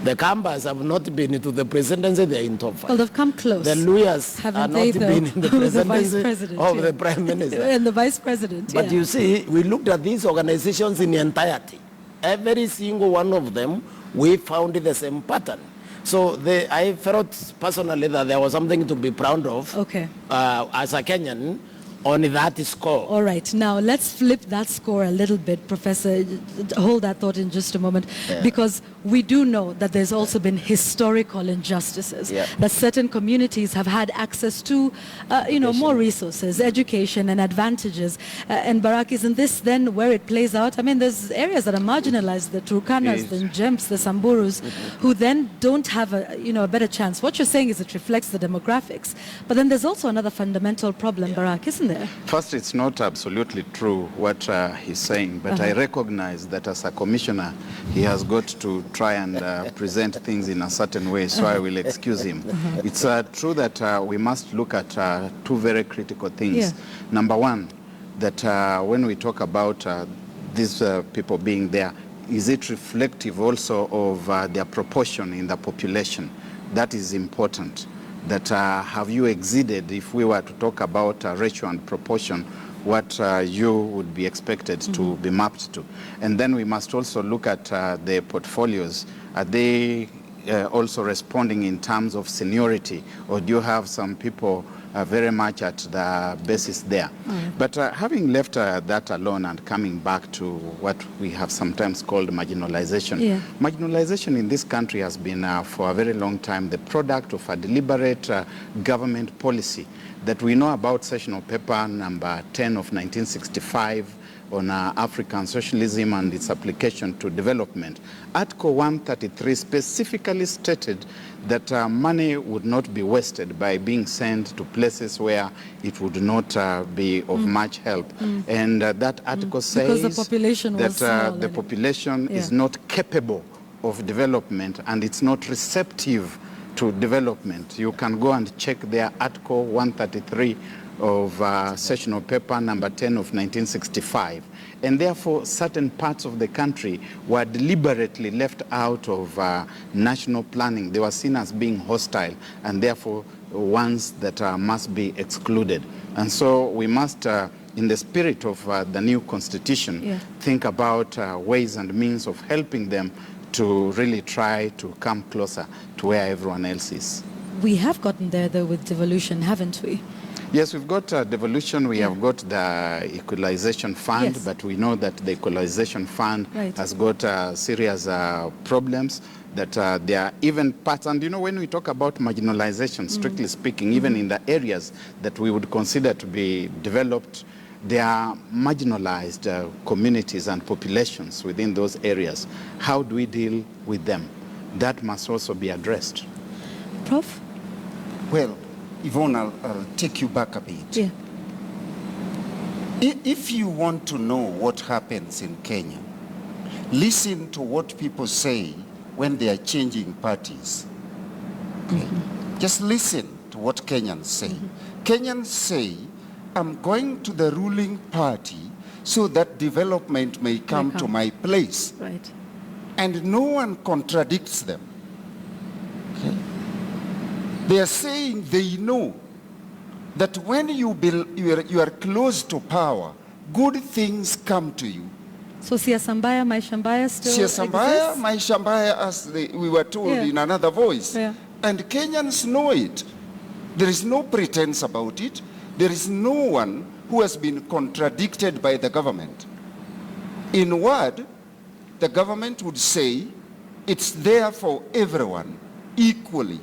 [SPEAKER 4] The Kambas have not been into the presidency, they are in top 5.
[SPEAKER 2] Well, they've come close.
[SPEAKER 4] The Luyas
[SPEAKER 2] haven't
[SPEAKER 4] have
[SPEAKER 2] they,
[SPEAKER 4] not been in the presidency of the Prime Minister.
[SPEAKER 2] And the Vice President,
[SPEAKER 4] But you see, we looked at these organizations in entirety. Every single one of them, we found the same pattern. So I felt personally that there was something to be proud of as a Kenyan on that score.
[SPEAKER 2] All right, now let's flip that score a little bit, Professor. Hold that thought in just a moment, because we do know that there's also been historical injustices, that certain communities have had access to, more resources, education and advantages. And Barak, isn't this then where it plays out? I mean, there's areas that are marginalized, the Turkanas, the Njems, the Samburus, who then don't have a better chance. What you're saying is it reflects the demographics. But then there's also another fundamental problem, Barak, isn't there?
[SPEAKER 7] First, it's not absolutely true what he's saying, but I recognize that as a commissioner, he has got to try and present things in a certain way, so I will excuse him. It's true that we must look at two very critical things. Number one, that when we talk about these people being there, is it reflective also of their proportion in the population? That is important. That have you exceeded, if we were to talk about ratio and proportion, what you would be expected to be mapped to. And then we must also look at the portfolios. Are they also responding in terms of seniority, or do you have some people very much at the basis there? But having left that alone and coming back to what we have sometimes called marginalization. Marginalization in this country has been for a very long time the product of a deliberate government policy that we know about, sessional paper number 10 of 1965 on African socialism and its application to development. Article 133 specifically stated that money would not be wasted by being sent to places where it would not be of much help. And that article says
[SPEAKER 2] the population
[SPEAKER 7] that
[SPEAKER 2] was small,
[SPEAKER 7] the population is not capable of development and it's not receptive to development. You can go and check their Article 133 of sessional paper number 10 of 1965. And therefore, certain parts of the country were deliberately left out of national planning. They were seen as being hostile, and therefore ones that must be excluded. And so we must, in the spirit of the new constitution, think about ways and means of helping them to really try to come closer to where everyone else is.
[SPEAKER 2] We have gotten there, though, with devolution, haven't we?
[SPEAKER 7] Yes, we've got devolution, we have got the equalization fund, but we know that the equalization fund has got serious problems, that there are even parts, and when we talk about marginalization, strictly speaking, even in the areas that we would consider to be developed, there are marginalized communities and populations within those areas. How do we deal with them? That must also be addressed.
[SPEAKER 2] Prof?
[SPEAKER 3] Well, Yvonne, I'll take you back a bit. If you want to know what happens in Kenya, listen to what people say when they are changing parties. Okay? Just listen to what Kenyans say. Kenyans say, I'm going to the ruling party so that development may come to my place.
[SPEAKER 2] Right.
[SPEAKER 3] And no one contradicts them. Okay? They are saying they know that when you are close to power, good things come to you.
[SPEAKER 2] So siasa mbaya, maisha mbaya still
[SPEAKER 3] Siasa mbaya,
[SPEAKER 2] exists?
[SPEAKER 3] maisha mbaya, as we were told in another voice. And Kenyans know it. There is no pretense about it. There is no one who has been contradicted by the government. In word, the government would say it's there for everyone equally.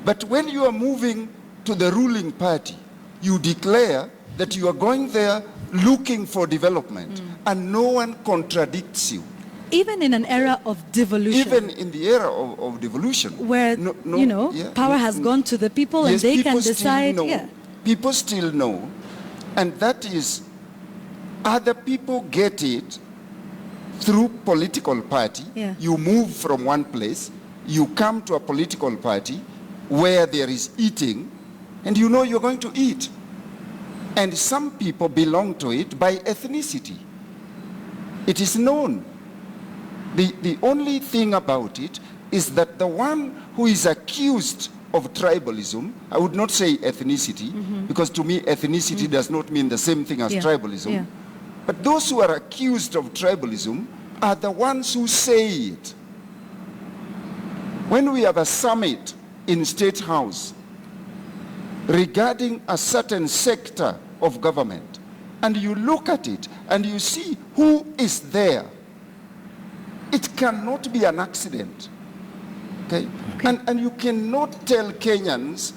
[SPEAKER 3] But when you are moving to the ruling party, you declare that you are going there looking for development, and no one contradicts you.
[SPEAKER 2] Even in an era of devolution.
[SPEAKER 3] Even in the era of devolution.
[SPEAKER 2] Where, power has gone to the people and they can decide.
[SPEAKER 3] People still know. And that is, other people get it through political party. You move from one place, you come to a political party where there is eating, and you know you're going to eat. And some people belong to it by ethnicity. It is known. The only thing about it is that the one who is accused of tribalism, I would not say ethnicity, because to me ethnicity does not mean the same thing as tribalism. But those who are accused of tribalism are the ones who say it. When we have a summit in State House regarding a certain sector of government, and you look at it and you see who is there, it cannot be an accident. Okay? And you cannot tell Kenyans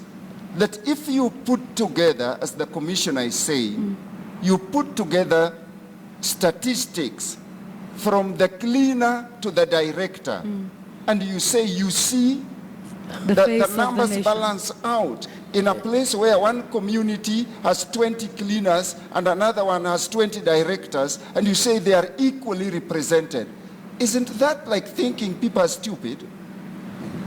[SPEAKER 3] that if you put together, as the commissioner is saying, you put together statistics from the cleaner to the director, and you say, you see, the numbers balance out in a place where one community has 20 cleaners and another one has 20 directors, and you say they are equally represented. Isn't that like thinking people are stupid?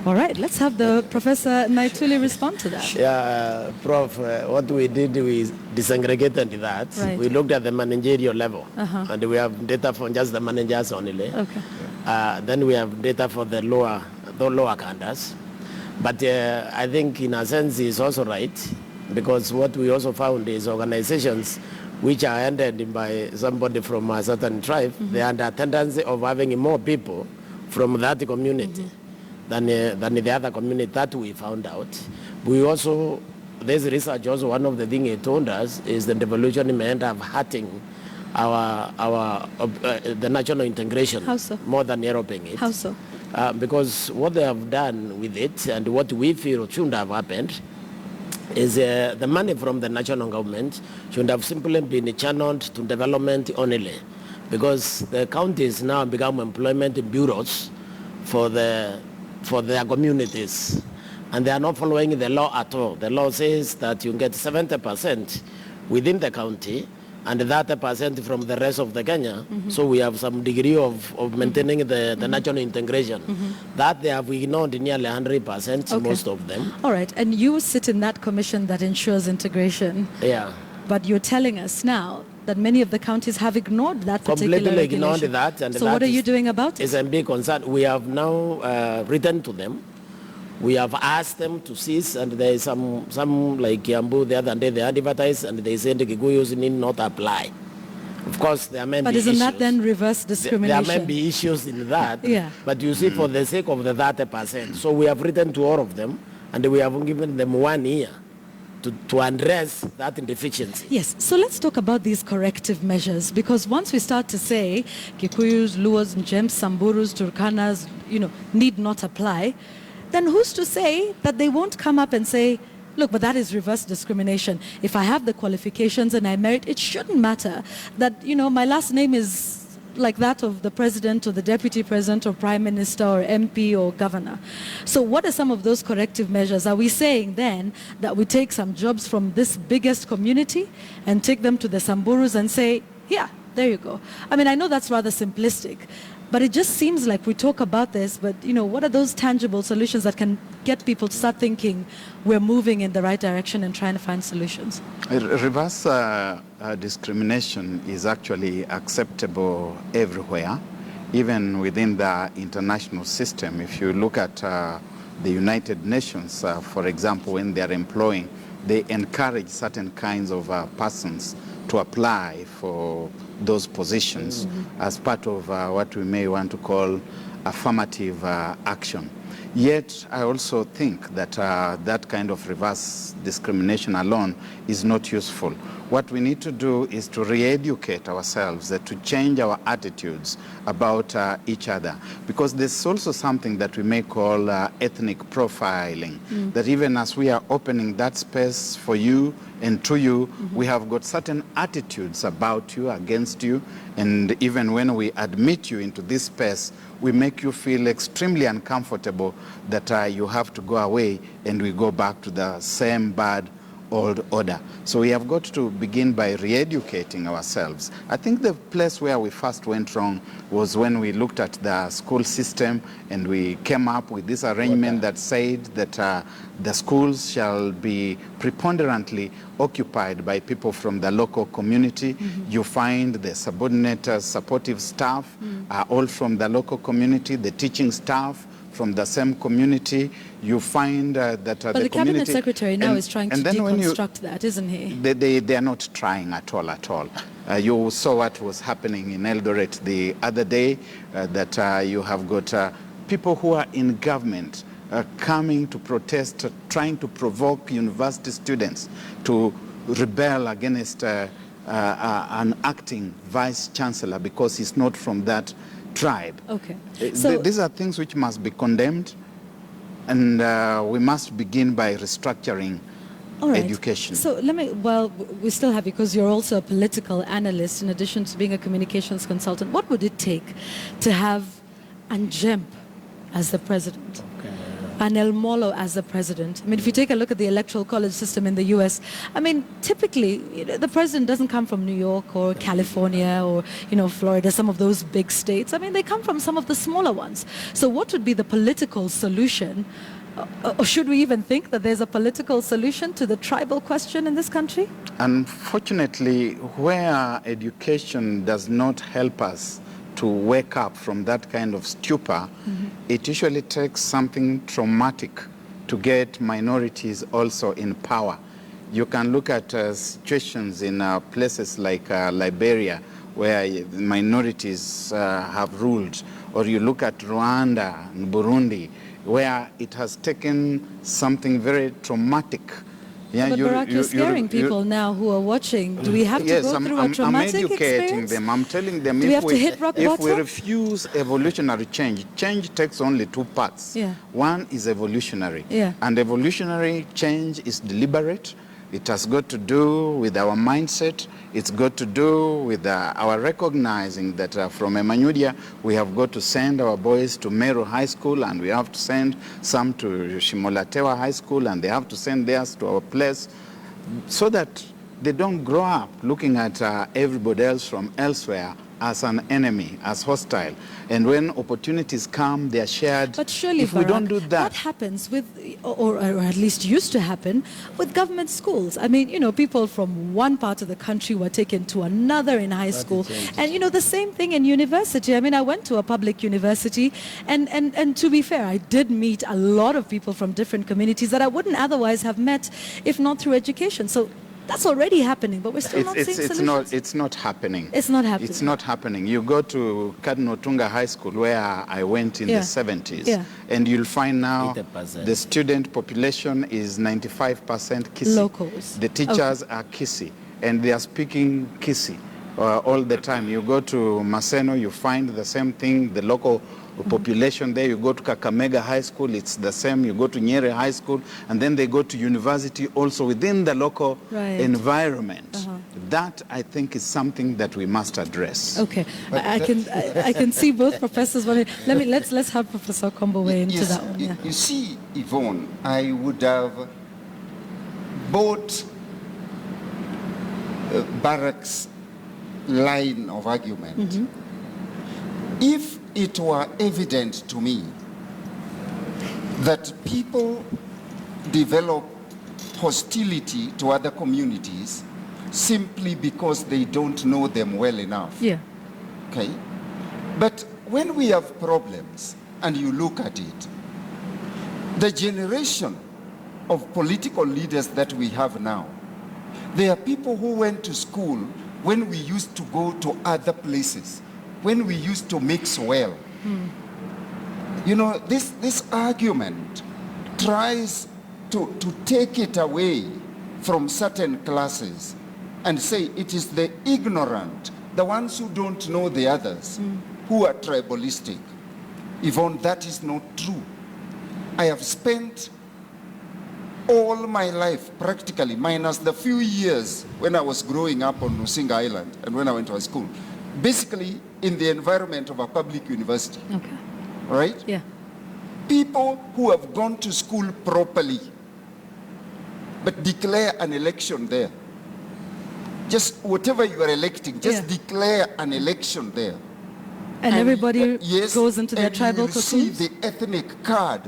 [SPEAKER 2] All right, let's have the Professor Naituli respond to that.
[SPEAKER 4] Yeah, Prof, what we did, we disaggregated that.
[SPEAKER 2] Right.
[SPEAKER 4] We looked at the managerial level, and we have data for just the managers only.
[SPEAKER 2] Okay.
[SPEAKER 4] Then we have data for the lower cadres. But I think in a sense it's also right, because what we also found is organizations which are ended by somebody from a certain tribe, they had a tendency of having more people from that community than the other community that we found out. We also, this research also, one of the things it told us is the devolution may end up hurting the national integration.
[SPEAKER 2] How so?
[SPEAKER 4] More than helping it.
[SPEAKER 2] How so?
[SPEAKER 4] Because what they have done with it and what we feel shouldn't have happened is the money from the national government should have simply been channeled to development only, because the counties now become employment bureaus for their communities, and they are not following the law at all. The law says that you get 70% within the county and 30% from the rest of the Kenya. So we have some degree of maintaining the national integration. That they have ignored nearly 100%, most of them.
[SPEAKER 2] All right, and you sit in that commission that ensures integration.
[SPEAKER 4] Yeah.
[SPEAKER 2] But you're telling us now that many of the counties have ignored that particular
[SPEAKER 4] Completely
[SPEAKER 2] regulation.
[SPEAKER 4] ignored that. And
[SPEAKER 2] so
[SPEAKER 4] that
[SPEAKER 2] what are you doing about it?
[SPEAKER 4] It's a big concern. We have now written to them. We have asked them to cease, and there is some like Kiambu the other day, they advertised and they said the Kikuyus need not apply. Of course, there may be issues.
[SPEAKER 2] But isn't that then reverse discrimination?
[SPEAKER 4] There may be issues in that.
[SPEAKER 2] Yeah.
[SPEAKER 4] But you see, for the sake of the 30%, so we have written to all of them, and we have given them 1 year to address that deficiency.
[SPEAKER 2] Yes, so let's talk about these corrective measures, because once we start to say Kikuyus, Luos, Njems, Samburus, Turkanas, need not apply, then who's to say that they won't come up and say, look, but that is reverse discrimination. If I have the qualifications and I merit, it shouldn't matter that, my last name is like that of the president or the deputy president or prime minister or MP or governor. So what are some of those corrective measures? Are we saying then that we take some jobs from this biggest community and take them to the Samburus and say, yeah, there you go? I mean, I know that's rather simplistic, but it just seems like we talk about this, but what are those tangible solutions that can get people to start thinking we're moving in the right direction and trying to find solutions?
[SPEAKER 7] Reverse discrimination is actually acceptable everywhere, even within the international system. If you look at the United Nations, for example, when they are employing, they encourage certain kinds of persons to apply for those positions as part of what we may want to call affirmative action. Yet, I also think that that kind of reverse discrimination alone is not useful. What we need to do is to re-educate ourselves, to change our attitudes about each other. Because there's also something that we may call ethnic profiling, that even as we are opening that space for you and to you, we have got certain attitudes about you, against you, and even when we admit you into this space, we make you feel extremely uncomfortable that you have to go away and we go back to the same bad old order. So we have got to begin by re-educating ourselves. I think the place where we first went wrong was when we looked at the school system and we came up with this arrangement that said that the schools shall be preponderantly occupied by people from the local community. You find the subordinate supportive staff are all from the local community, the teaching staff from the same community. You find that
[SPEAKER 2] but
[SPEAKER 7] the
[SPEAKER 2] the cabinet
[SPEAKER 7] community,
[SPEAKER 2] secretary now is trying to deconstruct that, isn't he?
[SPEAKER 7] They are not trying at all. You saw what was happening in Eldoret the other day, that you have got people who are in government coming to protest, trying to provoke university students to rebel against an acting vice chancellor because he's not from that tribe.
[SPEAKER 2] Okay. So
[SPEAKER 7] these are things which must be condemned, and we must begin by restructuring education.
[SPEAKER 2] So well, we still have, because you're also a political analyst in addition to being a communications consultant. What would it take to have Anjem as the president? And El Molo as the president? I mean, if you take a look at the electoral college system in the US, I mean, typically, the president doesn't come from New York or California or, Florida, some of those big states. I mean, they come from some of the smaller ones. So what would be the political solution? Or should we even think that there's a political solution to the tribal question in this country?
[SPEAKER 7] Unfortunately, where education does not help us to wake up from that kind of stupor, it usually takes something traumatic to get minorities also in power. You can look at situations in places like Liberia, where minorities have ruled, or you look at Rwanda and Burundi, where it has taken something very traumatic.
[SPEAKER 2] Yeah, but Barack, you're scaring people now who are watching. Do we have to go through a traumatic
[SPEAKER 7] I'm educating
[SPEAKER 2] experience?
[SPEAKER 7] them. I'm telling them,
[SPEAKER 2] Do we have to hit rock
[SPEAKER 7] if we
[SPEAKER 2] bottom?
[SPEAKER 7] refuse evolutionary change, change takes only two parts.
[SPEAKER 2] Yeah.
[SPEAKER 7] One is evolutionary.
[SPEAKER 2] Yeah.
[SPEAKER 7] And evolutionary change is deliberate. It has got to do with our mindset. It's got to do with our recognizing that from Emmanuel, we have got to send our boys to Meru High School, and we have to send some to Shimolatewa High School, and they have to send theirs to our place, so that they don't grow up looking at everybody else from elsewhere as an enemy, as hostile. And when opportunities come, they are shared.
[SPEAKER 2] But surely,
[SPEAKER 7] if we don't do that,
[SPEAKER 2] what happens with, or at least used to happen, with government schools? I mean, people from one part of the country were taken to another in high school. And, the same thing in university. I mean, I went to a public university, and to be fair, I did meet a lot of people from different communities that I wouldn't otherwise have met if not through education. So that's already happening, but we're still not seeing solutions.
[SPEAKER 7] It's not happening.
[SPEAKER 2] It's not happening.
[SPEAKER 7] It's not happening. You go to Cardinal Tunga High School, where I went in the 70s, and you'll find now
[SPEAKER 4] 80%.
[SPEAKER 7] the student population is 95% Kisi.
[SPEAKER 2] Locals.
[SPEAKER 7] The teachers are Kisi, and they are speaking Kisi all the time. You go to Maseno, you find the same thing, the local population there. You go to Kakamega High School, it's the same. You go to Nyeri High School, and then they go to university also within the local environment. That, I think, is something that we must address.
[SPEAKER 2] Okay, I can see both professors wanting. Let's have Professor Okombo weigh into that one. Yeah.
[SPEAKER 3] You see, Yvonne, I would have bought Barack's line of argument if it were evident to me that people develop hostility to other communities simply because they don't know them well enough.
[SPEAKER 2] Yeah.
[SPEAKER 3] Okay? But when we have problems and you look at it, the generation of political leaders that we have now, they are people who went to school when we used to go to other places, when we used to mix well. This argument tries to take it away from certain classes and say it is the ignorant, the ones who don't know the others, who are tribalistic. Yvonne, that is not true. I have spent all my life, practically, minus the few years when I was growing up on Rusinga Island and when I went to high school, basically in the environment of a public university.
[SPEAKER 2] Okay.
[SPEAKER 3] Right?
[SPEAKER 2] Yeah.
[SPEAKER 3] People who have gone to school properly but declare an election there. Just whatever you are electing, just declare an election there.
[SPEAKER 2] And everybody
[SPEAKER 3] yes,
[SPEAKER 2] goes into their
[SPEAKER 3] and
[SPEAKER 2] tribal
[SPEAKER 3] you will see
[SPEAKER 2] cocoons?
[SPEAKER 3] the ethnic card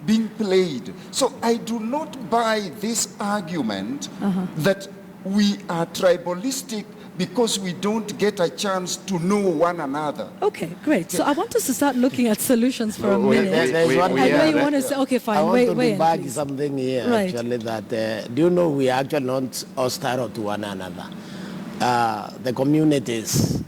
[SPEAKER 3] being played. So I do not buy this argument that we are tribalistic because we don't get a chance to know one another.
[SPEAKER 2] Okay, great. So I want us to start looking at solutions for a minute.
[SPEAKER 4] I
[SPEAKER 2] know you want to say, okay, fine, wait,
[SPEAKER 4] to
[SPEAKER 2] wait.
[SPEAKER 4] debug something here,
[SPEAKER 2] Right.
[SPEAKER 4] actually, that, do you know we are actually not hostile to one another? The communities,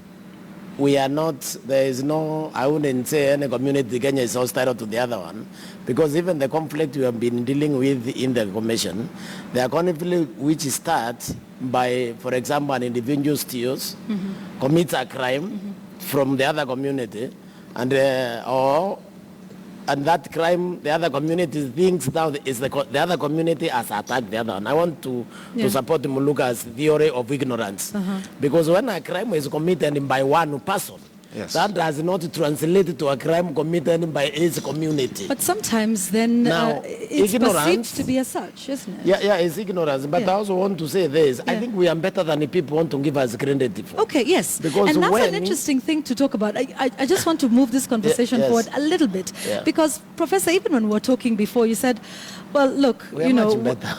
[SPEAKER 4] we are not, there is no, I wouldn't say any community in Kenya is hostile to the other one, because even the conflict we have been dealing with in the commission, there are conflicts which start by, for example, an individual steals, commits a crime from the other community, and and that crime, the other community thinks now is the other community has attacked the other one. I want to support Muluka's theory of ignorance. Because when a crime is committed by one person, that does not translate to a crime committed by his community.
[SPEAKER 2] But sometimes then
[SPEAKER 4] Now,
[SPEAKER 2] it's perceived to be as such, isn't it?
[SPEAKER 4] Yeah, it's ignorance. But I also want to say this. I think we are better than the people want to give us credit for.
[SPEAKER 2] Okay, yes.
[SPEAKER 4] Because
[SPEAKER 2] and that's an interesting thing to talk about. I just want to move this conversation forward a little bit. Because, Professor, even when we were talking before, you said, well, look,
[SPEAKER 4] we are much better.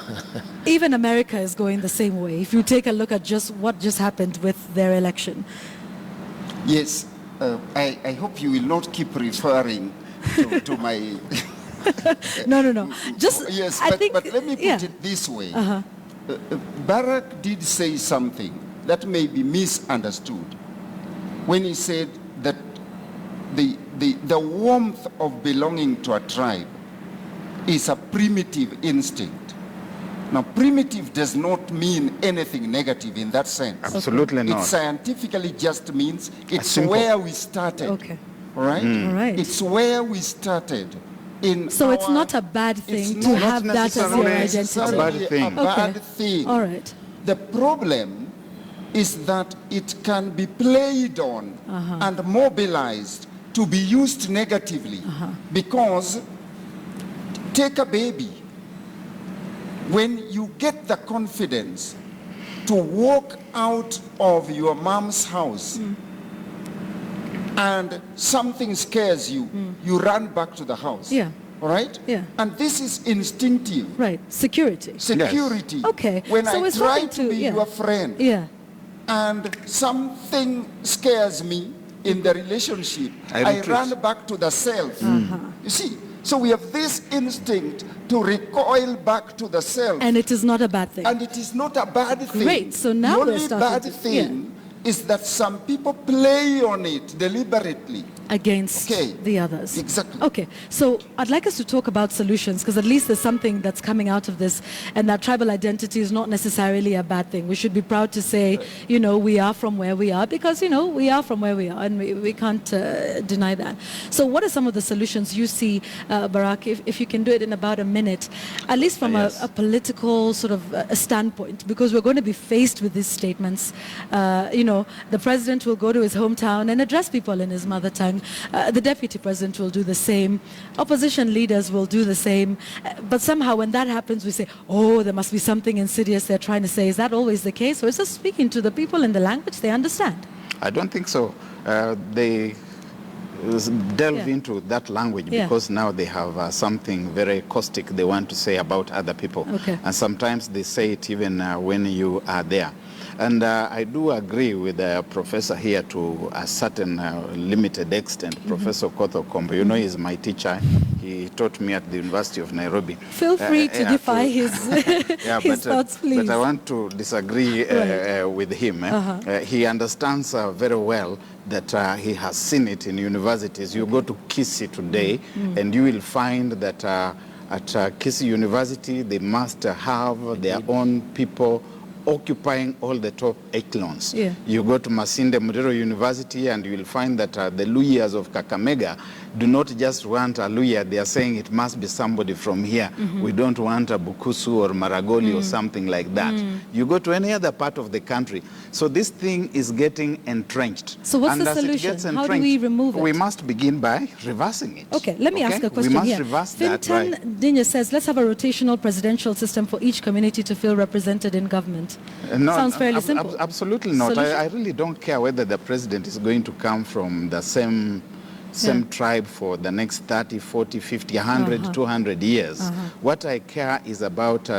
[SPEAKER 2] Even America is going the same way. If you take a look at just what just happened with their election.
[SPEAKER 3] Yes. I hope you will not keep referring to my...
[SPEAKER 2] No. Just,
[SPEAKER 3] yes, but let me put it this way. Barack did say something that may be misunderstood when he said that the warmth of belonging to a tribe is a primitive instinct. Now, primitive does not mean anything negative in that sense.
[SPEAKER 7] Absolutely not.
[SPEAKER 3] It scientifically just means it's where we started.
[SPEAKER 2] Okay.
[SPEAKER 3] All right?
[SPEAKER 2] All right.
[SPEAKER 3] It's where we started.
[SPEAKER 2] So it's not a bad thing to have that as your identity.
[SPEAKER 3] It's a bad thing.
[SPEAKER 2] All right.
[SPEAKER 3] The problem is that it can be played on and mobilized to be used negatively. Because take a baby. When you get the confidence to walk out of your mom's house and something scares you, you run back to the house.
[SPEAKER 2] Yeah.
[SPEAKER 3] All right?
[SPEAKER 2] Yeah.
[SPEAKER 3] And this is instinctive.
[SPEAKER 2] Right. Security.
[SPEAKER 3] Security.
[SPEAKER 2] Yes. Okay.
[SPEAKER 3] When
[SPEAKER 2] so
[SPEAKER 3] I
[SPEAKER 2] it's
[SPEAKER 3] try
[SPEAKER 2] nothing
[SPEAKER 3] to be your friend and something scares me in the relationship, I run back to the self. You see? So we have this instinct to recoil back to the self.
[SPEAKER 2] And it is not a bad thing.
[SPEAKER 3] And it is not a bad thing.
[SPEAKER 2] Great. So now
[SPEAKER 3] the
[SPEAKER 2] we're
[SPEAKER 3] only
[SPEAKER 2] starting
[SPEAKER 3] bad thing is that some people play on it deliberately.
[SPEAKER 2] Against the others.
[SPEAKER 3] Exactly.
[SPEAKER 2] Okay, so I'd like us to talk about solutions, because at least there's something that's coming out of this, and that tribal identity is not necessarily a bad thing. We should be proud to say, we are from where we are, because, we are from where we are, and we can't deny that. So what are some of the solutions you see, Barack, if you can do it in about a minute, at least from a political sort of a standpoint, because we're going to be faced with these statements. The president will go to his hometown and address people in his mother tongue. The deputy president will do the same. Opposition leaders will do the same. But somehow when that happens, we say, oh, there must be something insidious they're trying to say. Is that always the case? Or is this speaking to the people in the language they understand?
[SPEAKER 7] I don't think so. They delve into that language because now they have something very caustic they want to say about other people. And sometimes they say it even when you are there. And I do agree with the professor here to a certain limited extent. Professor Okoth Okombo, he's my teacher. He taught me at the University of Nairobi.
[SPEAKER 2] Feel free to defy his thoughts, please.
[SPEAKER 7] But I want to disagree with him. He understands very well that he has seen it in universities. You go to Kisii today, and you will find that at Kisii University, they must have their own people occupying all the top echelons.
[SPEAKER 2] Yeah.
[SPEAKER 7] You go to Masinde Muliro University and you will find that the Luyas of Kakamega do not just want a Luya, they are saying it must be somebody from here.
[SPEAKER 2] Mm-hmm.
[SPEAKER 7] We don't want a Bukusu or Maragoli or something like that. You go to any other part of the country. So this thing is getting entrenched.
[SPEAKER 2] So what's
[SPEAKER 7] and
[SPEAKER 2] the
[SPEAKER 7] as it
[SPEAKER 2] solution?
[SPEAKER 7] gets
[SPEAKER 2] How do we remove it?
[SPEAKER 7] We must begin by reversing it.
[SPEAKER 2] Okay, let me ask a question
[SPEAKER 7] We must
[SPEAKER 2] here.
[SPEAKER 7] reverse that,
[SPEAKER 2] Fintan
[SPEAKER 7] right.
[SPEAKER 2] Dinya says, let's have a rotational presidential system for each community to feel represented in government. Sounds fairly simple.
[SPEAKER 7] Absolutely not.
[SPEAKER 2] Solution?
[SPEAKER 7] I really don't care whether the president is going to come from the same tribe for the next 30, 40, 50, 100, 200 years. What I care is about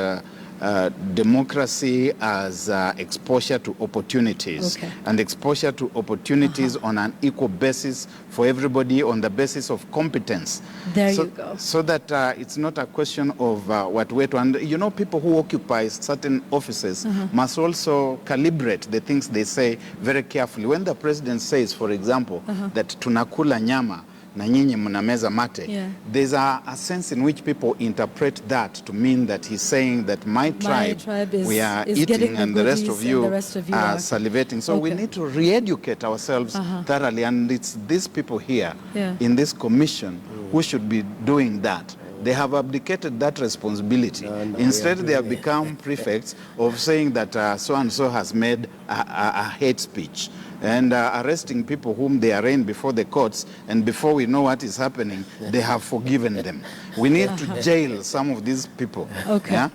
[SPEAKER 7] democracy as exposure to opportunities, and exposure to opportunities on an equal basis for everybody on the basis of competence.
[SPEAKER 2] There you go.
[SPEAKER 7] So that it's not a question of what way to, and you know, people who occupy certain offices must also calibrate the things they say very carefully. When the president says, for example, that tunakula nyama na nyinyi mnameza mate, there's a sense in which people interpret that to mean that he's saying that my tribe we are eating and the rest of you are salivating. So we need to re-educate ourselves thoroughly, and it's these people here in this commission who should be doing that. They have abdicated that responsibility. Instead, they have become prefects of saying that so-and-so has made a hate speech, and arresting people whom they arraign before the courts, and before we know what is happening, they have forgiven them. We need to jail some of these people.
[SPEAKER 2] Okay.
[SPEAKER 7] Yeah?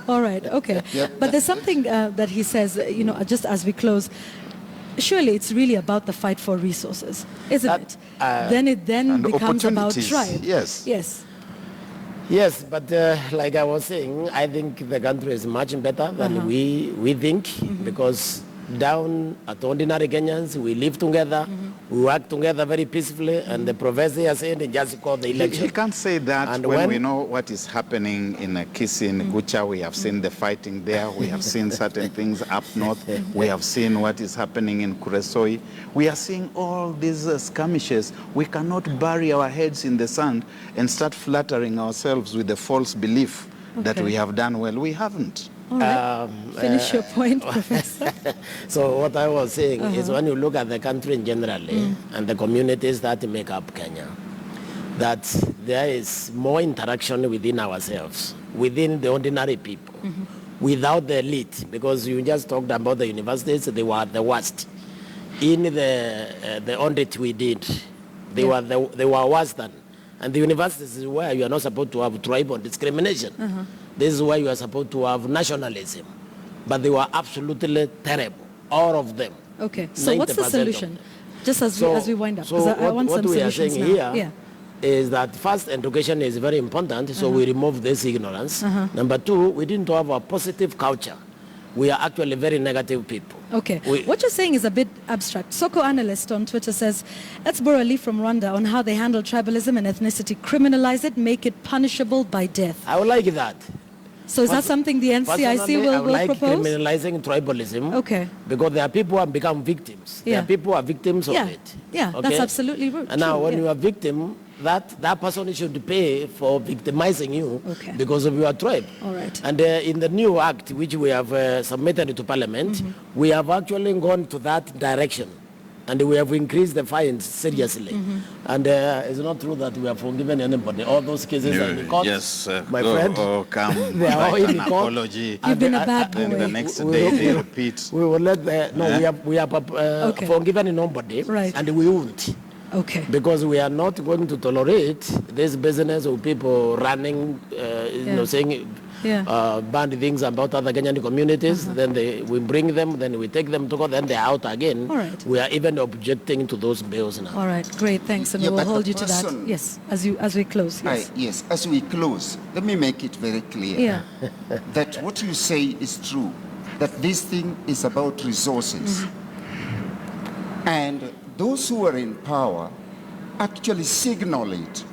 [SPEAKER 2] All right, okay. But there's something that he says, you know, just as we close, surely it's really about the fight for resources, isn't it? Then it becomes about tribe.
[SPEAKER 7] Yes.
[SPEAKER 2] Yes.
[SPEAKER 4] Yes, but like I was saying, I think the country is much better than we think, because down at ordinary Kenyans, we live together, we work together very peacefully, and the professor has said he just called the election.
[SPEAKER 7] He can't say that
[SPEAKER 4] and
[SPEAKER 7] when we know what is happening in Kisi, in Gucha. We have seen the fighting there. We have seen certain things up north. We have seen what is happening in Kuresoi. We are seeing all these skirmishes. We cannot bury our heads in the sand and start flattering ourselves with the false belief that we have done well. We haven't.
[SPEAKER 2] All right. Finish your point, Professor.
[SPEAKER 4] So what I was saying is, when you look at the country generally and the communities that make up Kenya, that there is more interaction within ourselves, within the ordinary people, without the elite, because you just talked about the universities, they were the worst. In the audit we did, they were worse than. And the universities is where you are not supposed to have tribal discrimination. This is where you are supposed to have nationalism. But they were absolutely terrible, all of them.
[SPEAKER 2] Okay, so what's the solution? Just as we wind up,
[SPEAKER 4] so
[SPEAKER 2] because I want some solutions now.
[SPEAKER 4] What we are saying here is that first, education is very important, so we remove this ignorance. Number two, we didn't have a positive culture. We are actually very negative people.
[SPEAKER 2] Okay, what you're saying is a bit abstract. Soko Analyst on Twitter says, let's borrow a leaf from Rwanda on how they handle tribalism and ethnicity. Criminalize it, make it punishable by death.
[SPEAKER 4] I would like that.
[SPEAKER 2] So is that something the NCIC will
[SPEAKER 4] like
[SPEAKER 2] propose?
[SPEAKER 4] Criminalizing tribalism. Okay. Because there are people who have become victims. There are people who are victims of it.
[SPEAKER 2] Yeah, that's absolutely true.
[SPEAKER 4] And now when you are a victim, that person should pay for victimizing you because of your tribe.
[SPEAKER 2] All right.
[SPEAKER 4] And in the new act, which we have submitted to Parliament, we have actually gone to that direction. And we have increased the fines seriously. And it's not true that we have forgiven anybody. All those cases are in the court.
[SPEAKER 7] Yes,
[SPEAKER 4] my friend.
[SPEAKER 7] Or come
[SPEAKER 4] they are all in
[SPEAKER 7] an
[SPEAKER 4] the court.
[SPEAKER 7] apology.
[SPEAKER 2] You've been a bad boy.
[SPEAKER 7] And the next day they repeat.
[SPEAKER 4] We will let we have forgiven nobody. Right. And we won't.
[SPEAKER 2] Okay.
[SPEAKER 4] Because we are not going to tolerate this business of people running, saying bad things about other Kenyan communities. Then we bring them, then we take them to court, then they're out again.
[SPEAKER 2] All right.
[SPEAKER 4] We are even objecting to those bills now.
[SPEAKER 2] All right, great, thanks. And we will hold you to that. Yes, as we close. Yes.
[SPEAKER 3] Yes, as we close, let me make it very clear that what you say is true, that this thing is about resources. And those who are in power actually signal it.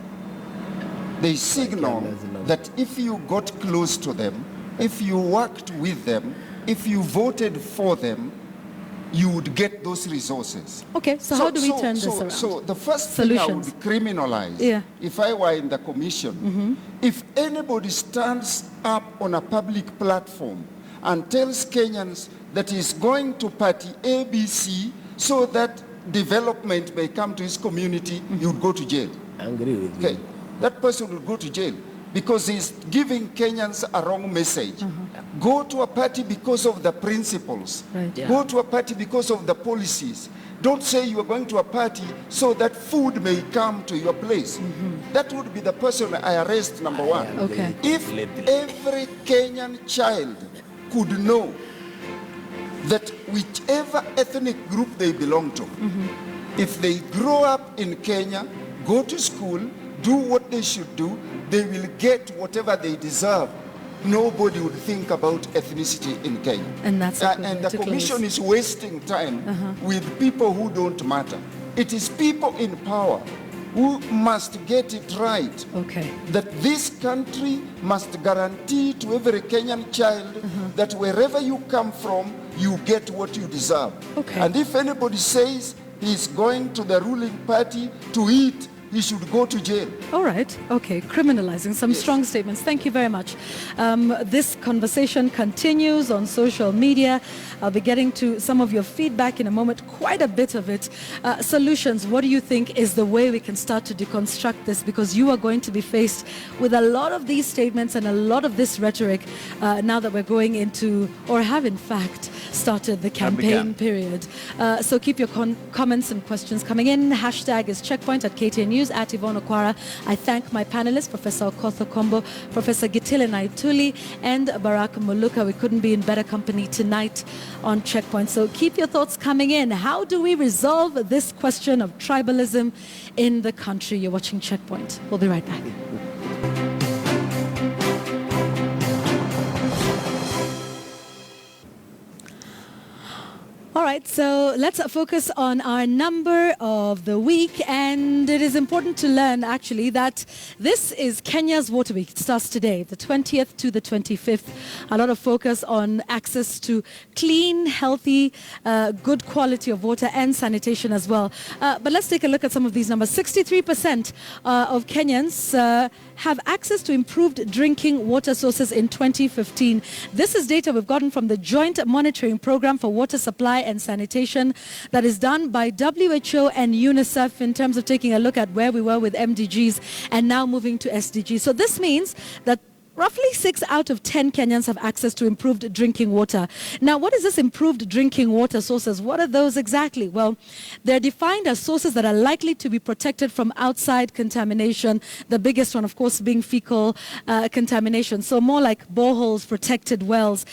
[SPEAKER 3] They signal that if you got close to them, if you worked with them, if you voted for them, you would get those resources.
[SPEAKER 2] Okay, so how do we turn this around?
[SPEAKER 3] So the first thing I would criminalize, if I were in the commission, if anybody stands up on a public platform
[SPEAKER 8] and tells Kenyans that he's going to party ABC so that development may come to his community, he would go to jail.
[SPEAKER 4] I agree with you.
[SPEAKER 8] That person will go to jail because he's giving Kenyans a wrong message. Go to a party because of the principles.
[SPEAKER 2] Right. Yeah.
[SPEAKER 8] Go to a party because of the policies. Don't say you are going to a party so that food may come to your place. That would be the person I arrest, number one.
[SPEAKER 2] Okay.
[SPEAKER 8] If every Kenyan child could know that whichever ethnic group they belong to, if they grow up in Kenya, go to school, do what they should do, they will get whatever they deserve. Nobody would think about ethnicity in Kenya.
[SPEAKER 2] And that's
[SPEAKER 8] and the commission is wasting time with people who don't matter. It is people in power who must get it right.
[SPEAKER 2] Okay.
[SPEAKER 8] That this country must guarantee to every Kenyan child that wherever you come from, you get what you deserve.
[SPEAKER 2] Okay.
[SPEAKER 8] And if anybody says he's going to the ruling party to eat, he should go to jail.
[SPEAKER 2] All right. Okay. Criminalizing. Some strong statements. Thank you very much. This conversation continues on social media. I'll be getting to some of your feedback in a moment, quite a bit of it. Solutions. What do you think is the way we can start to deconstruct this? Because you are going to be faced with a lot of these statements and a lot of this rhetoric now that we're going into, or have in fact started the campaign period. So keep your comments and questions coming in. Hashtag is CheckPoint at KTN News, at Yvonne Okwara. I thank my panelists, Professor Okoth Okombo, Professor Gitile Naituli, and Barack Muluka. We couldn't be in better company tonight on CheckPoint. So keep your thoughts coming in. How do we resolve this question of tribalism in the country? You're watching CheckPoint. We'll be right back. All right, so let's focus on our number of the week, and it is important to learn actually that this is Kenya's Water Week. It starts today, the 20th to the 25th. A lot of focus on access to clean, healthy, good quality of water and sanitation as well. But let's take a look at some of these numbers. 63% of Kenyans have access to improved drinking water sources in 2015. This is data we've gotten from the Joint Monitoring Program for Water Supply and Sanitation that is done by WHO and UNICEF in terms of taking a look at where we were with MDGs and now moving to SDGs. So this means that roughly 6 out of 10 Kenyans have access to improved drinking water. Now, what is this improved drinking water sources? What are those exactly? Well, they're defined as sources that are likely to be protected from outside contamination. The biggest one, of course, being fecal contamination. So more like boreholes, protected wells,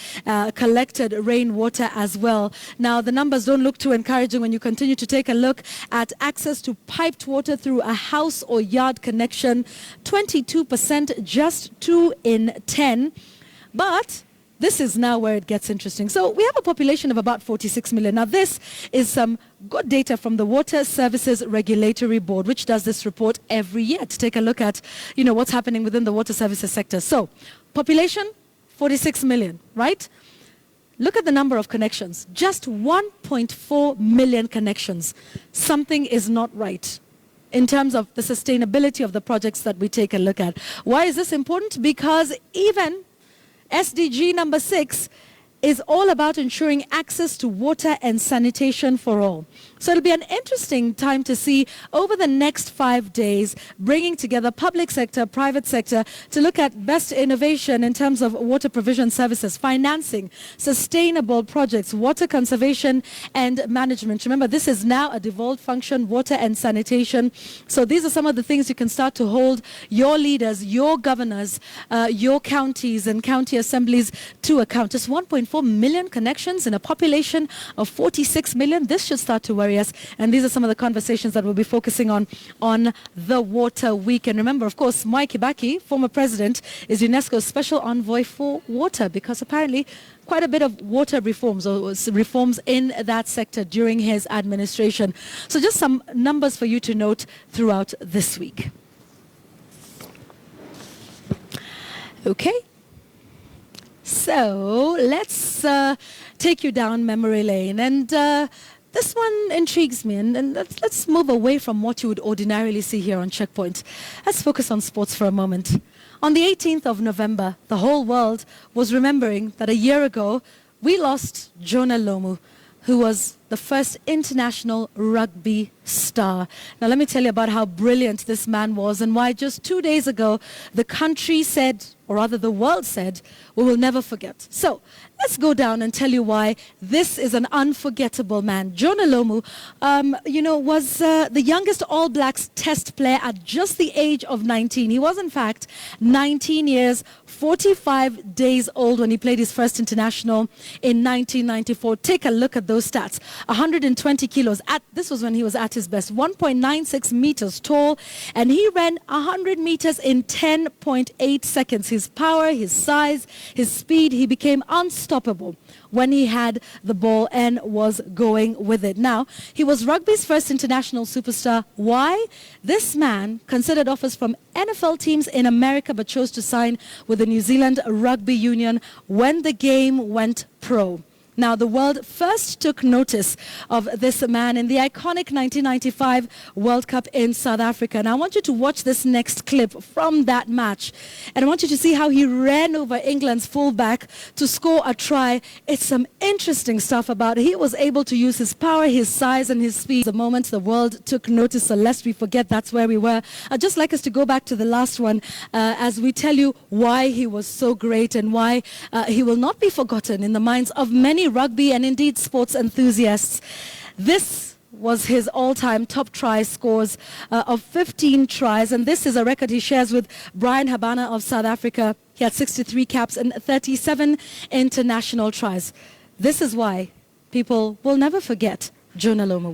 [SPEAKER 2] collected rainwater as well. Now, the numbers don't look too encouraging when you continue to take a look at access to piped water through a house or yard connection. 22%, just 2 in 10. But this is now where it gets interesting. So we have a population of about 46 million. Now this is some good data from the Water Services Regulatory Board, which does this report every year to take a look at, what's happening within the water services sector. So population, 46 million, right? Look at the number of connections. Just 1.4 million connections. Something is not right in terms of the sustainability of the projects that we take a look at. Why is this important? Because even SDG number 6 is all about ensuring access to water and sanitation for all. So it'll be an interesting time to see over the next 5 days, bringing together public sector, private sector, to look at best innovation in terms of water provision services, financing, sustainable projects, water conservation and management. Remember, this is now a devolved function, water and sanitation. So these are some of the things you can start to hold your leaders, your governors, your counties and county assemblies to account. Just 1.4 million connections in a population of 46 million. This should start to worry us. And these are some of the conversations that we'll be focusing on the Water Week. And remember, of course, Mwai Kibaki, former president, is UNESCO's special envoy for water, because apparently quite a bit of water reforms or reforms in that sector during his administration. So just some numbers for you to note throughout this week. Okay. So let's take you down memory lane, and this one intrigues me, and let's move away from what you would ordinarily see here on CheckPoint. Let's focus on sports for a moment. On the 18th of November, the whole world was remembering that a year ago, we lost Jona Lomu, who was the first international rugby star. Now, let me tell you about how brilliant this man was and why just 2 days ago, the country said, or rather the world said, we will never forget. So, let's go down and tell you why this is an unforgettable man. Jona Lomu, was the youngest All Blacks test player at just the age of 19. He was, in fact, 19 years, 45 days old when he played his first international in 1994. Take a look at those stats. 120 kilos. This was when he was at his best. 1.96 meters tall, and he ran 100 meters in 10.8 seconds. His power, his size, his speed, he became unstoppable when he had the ball and was going with it. Now, he was rugby's first international superstar. Why? This man considered offers from NFL teams in America but chose to sign with the New Zealand Rugby Union when the game went pro. Now, the world first took notice of this man in the iconic 1995 World Cup in South Africa. And I want you to watch this next clip from that match. And I want you to see how he ran over England's fullback to score a try. It's some interesting stuff about it. He was able to use his power, his size, and his speed. The moment the world took notice, so lest we forget that's where we were. I'd just like us to go back to the last one as we tell you why he was so great and why he will not be forgotten in the minds of many rugby and indeed sports enthusiasts. This was his all-time top try scores of 15 tries, and this is a record he shares with Brian Habana of South Africa. He had 63 caps and 37 international tries. This is why people will never forget Jona Lomu.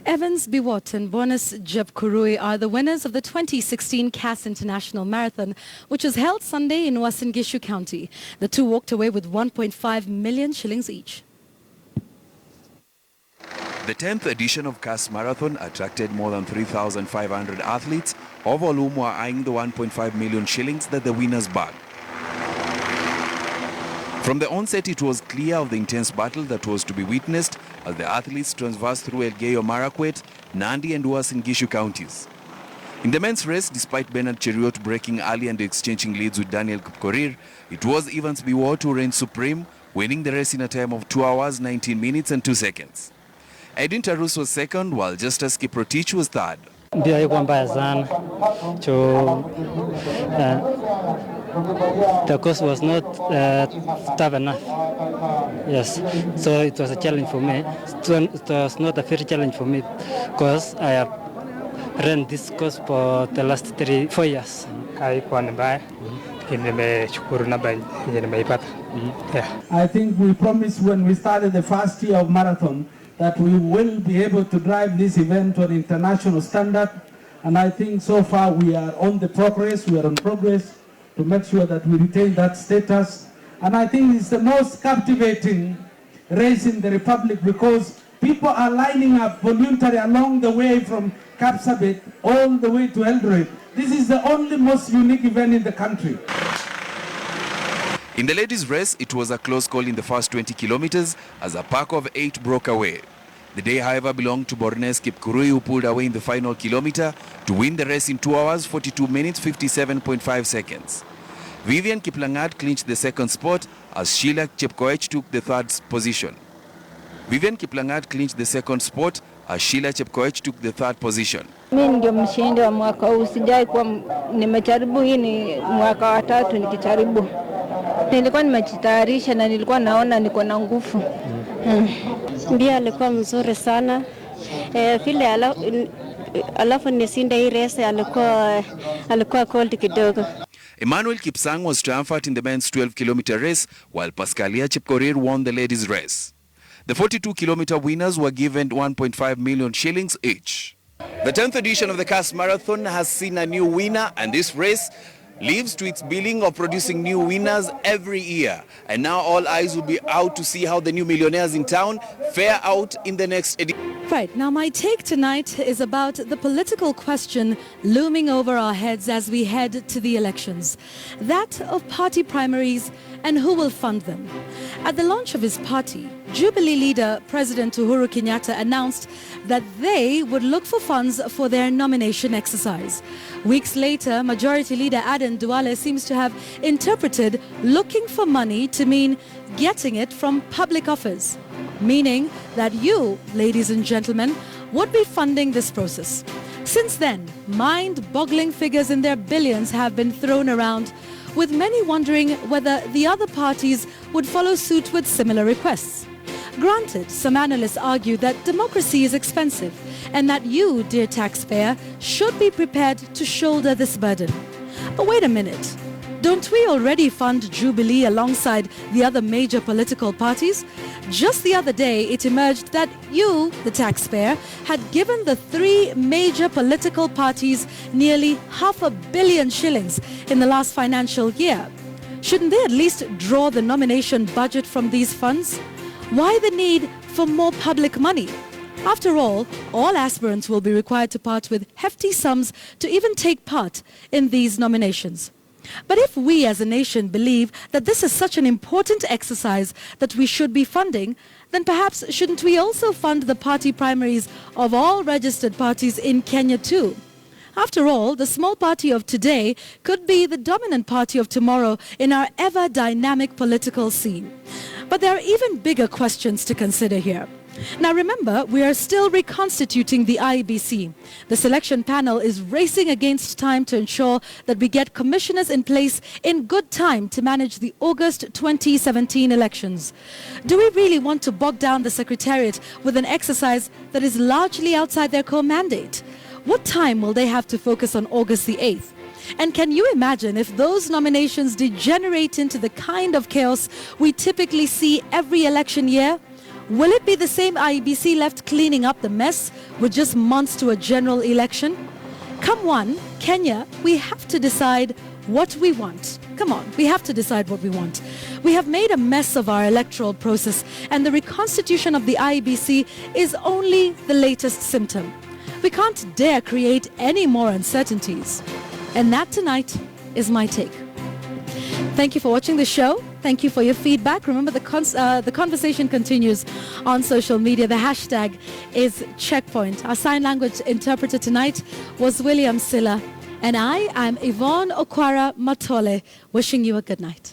[SPEAKER 2] Evans Biwott and Bonus Jepkurui are the winners of the 2016 Kass International Marathon, which was held Sunday in Uasin Gishu County. The two walked away with 1.5 million shillings each.
[SPEAKER 10] The 10th edition of Kass Marathon attracted more than 3,500 athletes, all of whom were eyeing the 1.5 million shillings that the winners bagged. From the onset, it was clear of the intense battle that was to be witnessed as the athletes traversed through Elgeyo Marakwet, Nandi and Uasin Gishu counties. In the men's race, despite Bernard Cheriot breaking early and exchanging leads with Daniel Kipkorir, it was Evans Biwott who reigned supreme, winning the race in a time of 2 hours, 19 minutes and 2 seconds. Edwin Tarus was second, while Justus Kiprotich was third.
[SPEAKER 11] The course was not tough enough. Yes, so it was a challenge for me. It was not a fair challenge for me because I have run this course for the last 4 years.
[SPEAKER 28] I think we promised when we started the first year of marathon that we will be able to drive this event to an international standard, and I think so far we are on progress to make sure that we retain that status. And I think it's the most captivating race in the Republic because people are lining up voluntarily along the way from Kapsabet all the way to Eldoret. This is the only most unique event in the country.
[SPEAKER 10] In the ladies' race, it was a close call in the first 20 kilometers as a pack of 8 broke away. The day, however, belonged to Bornes Kipkurui, who pulled away in the final kilometer to win the race in 2 hours, 42 minutes, 57.5 seconds. Vivian Kiplangat clinched the second spot as Sheila Chepkoech took the third position. Vivian Kiplangat clinched the second spot as Sheila Chepkoech took the third position.
[SPEAKER 12] Mimi ndio mshindi wa mwaka huu, sijai kuwa nimejaribu, hii ni mwaka wa 3 nikijaribu. Nilikuwa nimejitayarisha na nilikuwa naona niko na nguvu.
[SPEAKER 13] Mbia alikuwa mzuri sana. Vile alafu nisinde hii race alikuwa cold kidogo.
[SPEAKER 10] Emmanuel Kipsang was triumphant in the men's 12-kilometer race, while Pascalia Chepkorir won the ladies' race. The 42-kilometer winners were given 1.5 million shillings each. The 10th edition of the Kass Marathon has seen a new winner, and this race lives to its billing of producing new winners every year. And now all eyes will be out to see how the new millionaires in town fare out in the next edition.
[SPEAKER 2] Right, now my take tonight is about the political question looming over our heads as we head to the elections. That of party primaries and who will fund them. At the launch of his party, Jubilee leader President Uhuru Kenyatta announced that they would look for funds for their nomination exercise. Weeks later, Majority Leader Aden Duale seems to have interpreted looking for money to mean getting it from public offers, meaning that you, ladies and gentlemen, would be funding this process. Since then, mind-boggling figures in their billions have been thrown around, with many wondering whether the other parties would follow suit with similar requests. Granted, some analysts argue that democracy is expensive and that you, dear taxpayer, should be prepared to shoulder this burden. But wait a minute. Don't we already fund Jubilee alongside the other major political parties? Just the other day, it emerged that you, the taxpayer, had given the three major political parties nearly $500 million shillings in the last financial year. Shouldn't they at least draw the nomination budget from these funds? Why the need for more public money? After all aspirants will be required to part with hefty sums to even take part in these nominations. But if we as a nation believe that this is such an important exercise that we should be funding, then perhaps shouldn't we also fund the party primaries of all registered parties in Kenya too? After all, the small party of today could be the dominant party of tomorrow in our ever-dynamic political scene. But there are even bigger questions to consider here. Now remember, we are still reconstituting the IEBC. The selection panel is racing against time to ensure that we get commissioners in place in good time to manage the August 2017 elections. Do we really want to bog down the Secretariat with an exercise that is largely outside their core mandate? What time will they have to focus on August the 8th? And can you imagine if those nominations degenerate into the kind of chaos we typically see every election year? Will it be the same IEBC left cleaning up the mess with just months to a general election? Come one, Kenya, we have to decide what we want. Come on, we have to decide what we want. We have made a mess of our electoral process, and the reconstitution of the IEBC is only the latest symptom. We can't dare create any more uncertainties. And that tonight is my take. Thank you for watching the show. Thank you for your feedback. Remember, the conversation continues on social media. The hashtag is CheckPoint. Our sign language interpreter tonight was William Silla. And I'm Yvonne Okwara Matole, wishing you a good night.